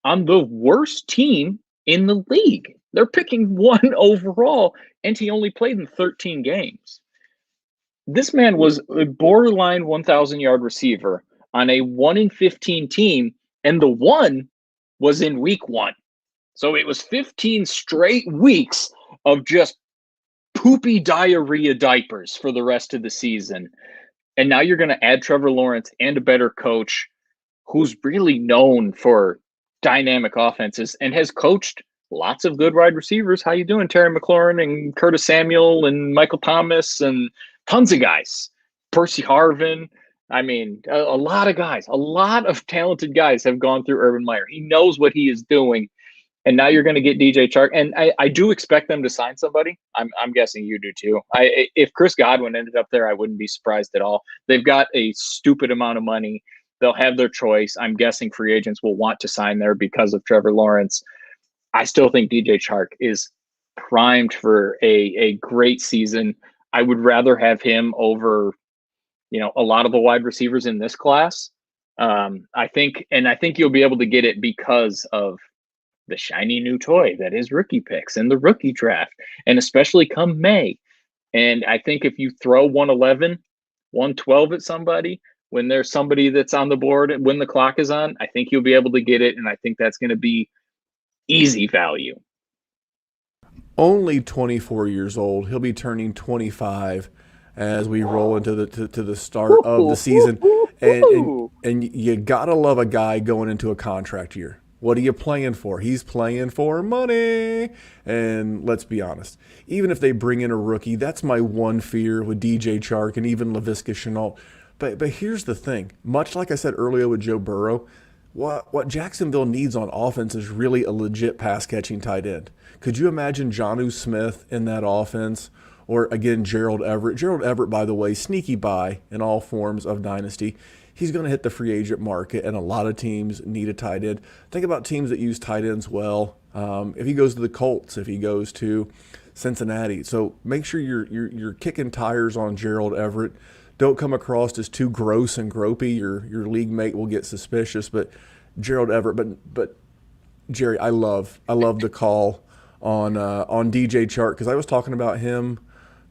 on the worst team in the league. They're picking 1 overall, and he only played in 13 games. This man was a borderline 1,000-yard receiver on a 1-in-15 team, and the 1 was in week 1. So it was 15 straight weeks of just poopy diarrhea diapers for the rest of the season. And now you're going to add Trevor Lawrence and a better coach who's really known for dynamic offenses and has coached lots of good wide receivers. How you doing, Terry McLaurin and Curtis Samuel and Michael Thomas and tons of guys, Percy Harvin. I mean, a lot of guys, a lot of talented guys have gone through Urban Meyer. He knows what he is doing. And now you're going to get DJ Chark. And I do expect them to sign somebody. I'm guessing you do too. If Chris Godwin ended up there, I wouldn't be surprised at all. They've got a stupid amount of money. They'll have their choice. I'm guessing free agents will want to sign there because of Trevor Lawrence. I still think DJ Chark is primed for a great season. I would rather have him over, a lot of the wide receivers in this class. I think you'll be able to get it because of the shiny new toy that is rookie picks and the rookie draft, and especially come May. And I think if you throw 111, 112 at somebody, when there's somebody that's on the board when the clock is on, I think you'll be able to get it, and I think that's going to be easy value. Only 24 years old. He'll be turning 25 as we roll into the start of the season. And you got to love a guy going into a contract year. What are you playing for? He's playing for money. And let's be honest, even if they bring in a rookie, that's my one fear with DJ Chark and even Laviska Shenault. But here's the thing. Much like I said earlier with Joe Burrow, what Jacksonville needs on offense is really a legit pass-catching tight end. Could you imagine Jonnu Smith in that offense? Or, again, Gerald Everett. Gerald Everett, by the way, sneaky buy in all forms of dynasty. He's going to hit the free agent market, and a lot of teams need a tight end. Think about teams that use tight ends well. If he goes to the Colts, if he goes to Cincinnati. So make sure you're kicking tires on Gerald Everett. Don't come across as too gross and gropey. Your league mate will get suspicious. But Gerald Everett, but Jerry, I love the call on DJ Chark, because I was talking about him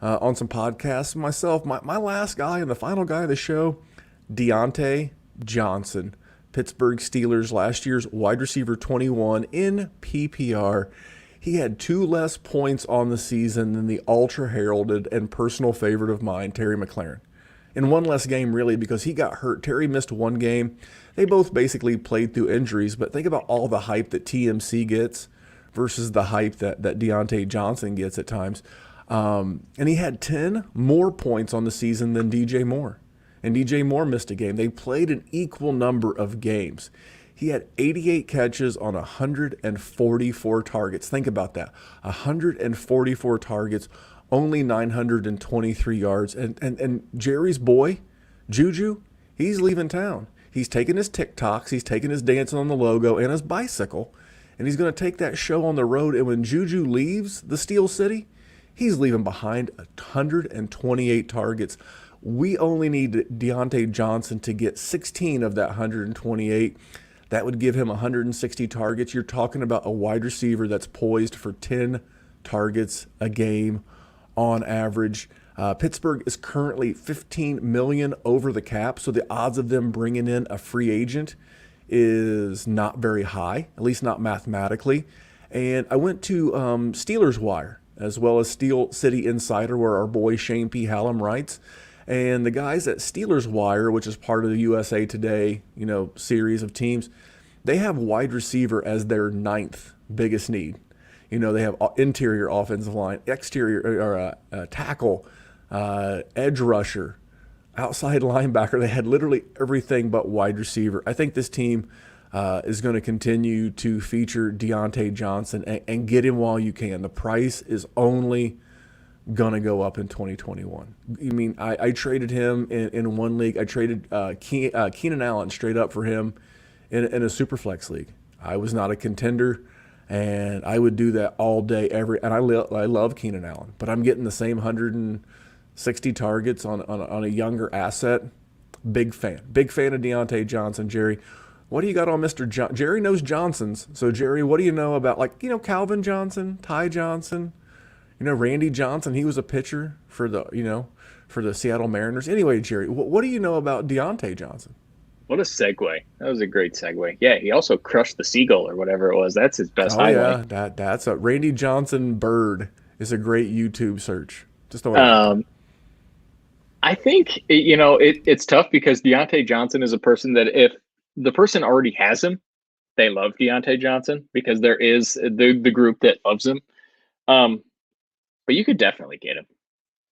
on some podcasts myself. My last guy and the final guy of the show, Deontay Johnson, Pittsburgh Steelers, last year's wide receiver 21 in PPR. He had 2 less points on the season than the ultra-heralded and personal favorite of mine, Terry McLaurin. In 1 less game, really, because he got hurt. Terry missed 1 game. They both basically played through injuries, but think about all the hype that TMC gets versus the hype that Deontay Johnson gets at times. And he had 10 more points on the season than DJ Moore. And DJ Moore missed a game. They played an equal number of games. He had 88 catches on 144 targets. Think about that. 144 targets, only 923 yards. And Jerry's boy, Juju, he's leaving town. He's taking his TikToks, he's taking his dancing on the logo and his bicycle, and he's going to take that show on the road. And when Juju leaves the Steel City, he's leaving behind 128 targets. We only need Deontay Johnson to get 16 of that 128. That would give him 160 targets. You're talking about a wide receiver that's poised for 10 targets a game on average. Pittsburgh is currently $15 million over the cap, so the odds of them bringing in a free agent is not very high, at least not mathematically. And I went to Steelers Wire, as well as Steel City Insider, where our boy Shane P. Hallam writes. And the guys at Steelers Wire, which is part of the USA Today, series of teams, they have wide receiver as their 9th biggest need. They have interior offensive line, exterior tackle, edge rusher, outside linebacker. They had literally everything but wide receiver. I think this team is going to continue to feature Deontay Johnson and get him while you can. The price is only going to go up in 2021. I traded him in one league. I traded Keenan Allen straight up for him in a Superflex league. I was not a contender, and I would do that all day, and I love Keenan Allen, but I'm getting the same 160 targets on a younger asset. Big fan of Deontay Johnson. Jerry, what do you got on Mr. John? Jerry knows Johnsons. So Jerry, what do you know about Calvin Johnson, Ty Johnson? Randy Johnson, he was a pitcher for the Seattle Mariners. Anyway, Jerry, what do you know about Deontay Johnson? What a segue. That was a great segue. Yeah, he also crushed the seagull or whatever it was. That's his best highlight. Yeah, that's a Randy Johnson bird is a great YouTube search. Just the I think, it's tough because Deontay Johnson is a person that if the person already has him, they love Deontay Johnson because there is the group that loves him. But you could definitely get him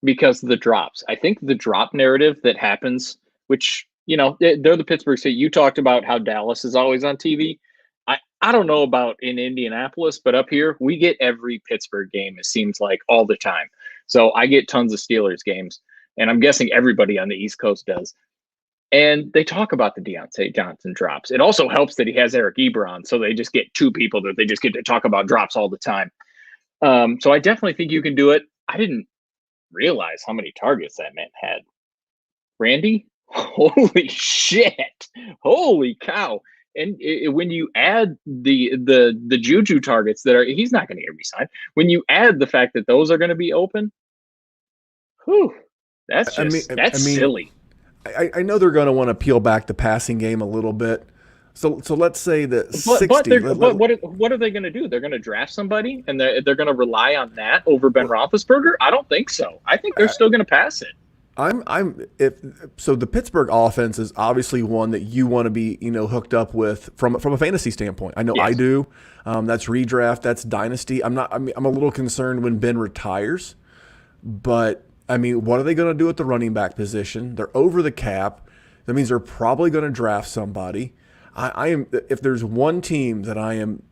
because the drops. I think the drop narrative that happens, which, they're the Pittsburgh State. You talked about how Dallas is always on TV. I don't know about in Indianapolis, but up here, we get every Pittsburgh game, it seems like, all the time. So I get tons of Steelers games, and I'm guessing everybody on the East Coast does. And they talk about the Deontay Johnson drops. It also helps that he has Eric Ebron, so they just get 2 people that they just get to talk about drops all the time. So I definitely think you can do it. I didn't realize how many targets that man had. Randy? Holy shit. Holy cow. And when you add the Juju targets he's not going to get re-signed. When you add the fact that those are going to be open, that's silly. I know they're going to want to peel back the passing game a little bit. So let's say that 60. What are they going to do? They're going to draft somebody and they're going to rely on that over Ben Roethlisberger? I don't think so. I think they're still going to pass it. So the Pittsburgh offense is obviously one that you want to be, hooked up with from a fantasy standpoint. I know Yes. I do. That's redraft. That's dynasty. I'm a little concerned when Ben retires, but what are they going to do at the running back position? They're over the cap. That means they're probably going to draft somebody. If there's one team that I am,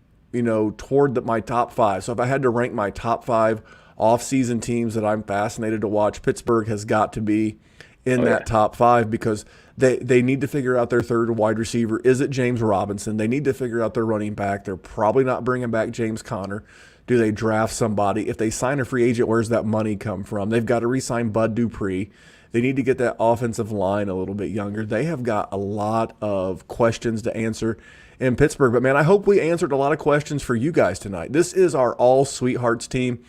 toward my top 5. So if I had to rank my top 5 off-season teams that I'm fascinated to watch, Pittsburgh has got to be in that top 5 because they need to figure out their third wide receiver. Is it James Robinson? They need to figure out their running back. They're probably not bringing back James Conner. Do they draft somebody? If they sign a free agent, where's that money come from? They've got to re-sign Bud Dupree. They need to get that offensive line a little bit younger. They have got a lot of questions to answer in Pittsburgh. But, man, I hope we answered a lot of questions for you guys tonight. This is our All Sweethearts team.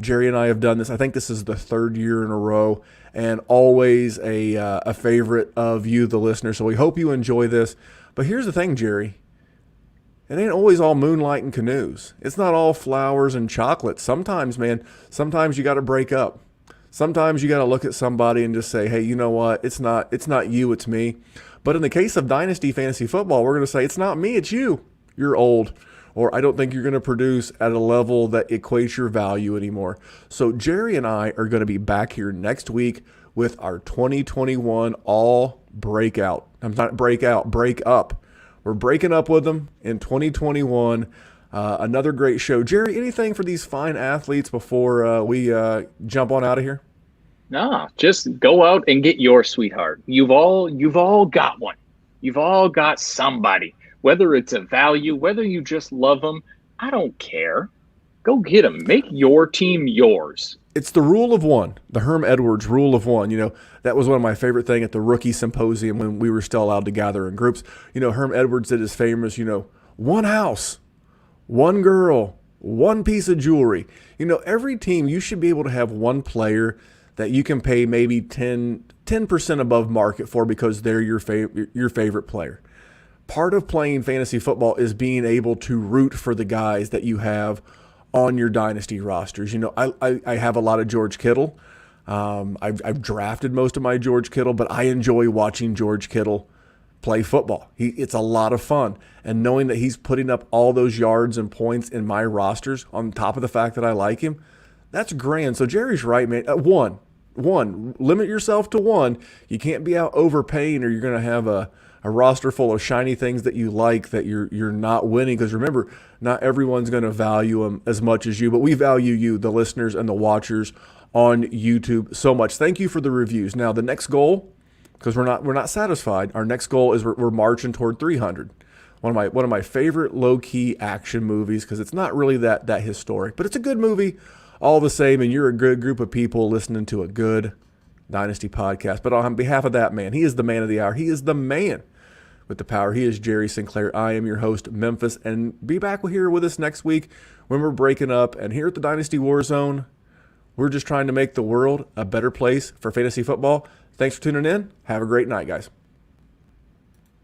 Jerry and I have done this. I think this is the 3rd year in a row and always a favorite of you, the listener. So we hope you enjoy this. But here's the thing, Jerry. It ain't always all moonlight and canoes. It's not all flowers and chocolate. Sometimes, man, you got to break up. Sometimes you got to look at somebody and just say, hey, you know what? It's not you, it's me. But in the case of Dynasty Fantasy Football, we're going to say it's not me, it's you. You're old. Or I don't think you're going to produce at a level that equates your value anymore. So Jerry and I are going to be back here next week with our 2021 all breakout. I'm not break up. We're breaking up with them in 2021. Another great show. Jerry, anything for these fine athletes before we jump on out of here? No, just go out and get your sweetheart. You've all got one. You've all got somebody. Whether it's a value, whether you just love them, I don't care. Go get them. Make your team yours. It's the rule of one, the Herm Edwards rule of one. That was one of my favorite things at the rookie symposium when we were still allowed to gather in groups. Herm Edwards did his famous, one house, one girl, one piece of jewelry. Every team, you should be able to have one player that you can pay maybe 10% above market for because they're your favorite player. Part of playing fantasy football is being able to root for the guys that you have on your dynasty rosters. I have a lot of George Kittle. I've drafted most of my George Kittle, but I enjoy watching George Kittle play football. It's a lot of fun. And knowing that he's putting up all those yards and points in my rosters on top of the fact that I like him, that's grand. So Jerry's right, man. One. Limit yourself to one. You can't be out overpaying or you're going to have a roster full of shiny things that you like that you're not winning. Because remember, not everyone's going to value them as much as you, but we value you, the listeners and the watchers on YouTube, so much. Thank you for the reviews. Now the next goal, because we're not satisfied. Our next goal is we're marching toward 300. One of my favorite low key action movies because it's not really that historic, but it's a good movie all the same. And you're a good group of people listening to a good Dynasty podcast. But on behalf of that man, he is the man of the hour. He is the man with the power. He is Jerry Sinclair. I am your host, Memphis, and be back here with us next week when we're breaking up. And here at the Dynasty Warzone, we're just trying to make the world a better place for fantasy football. Thanks for tuning in. Have a great night, guys.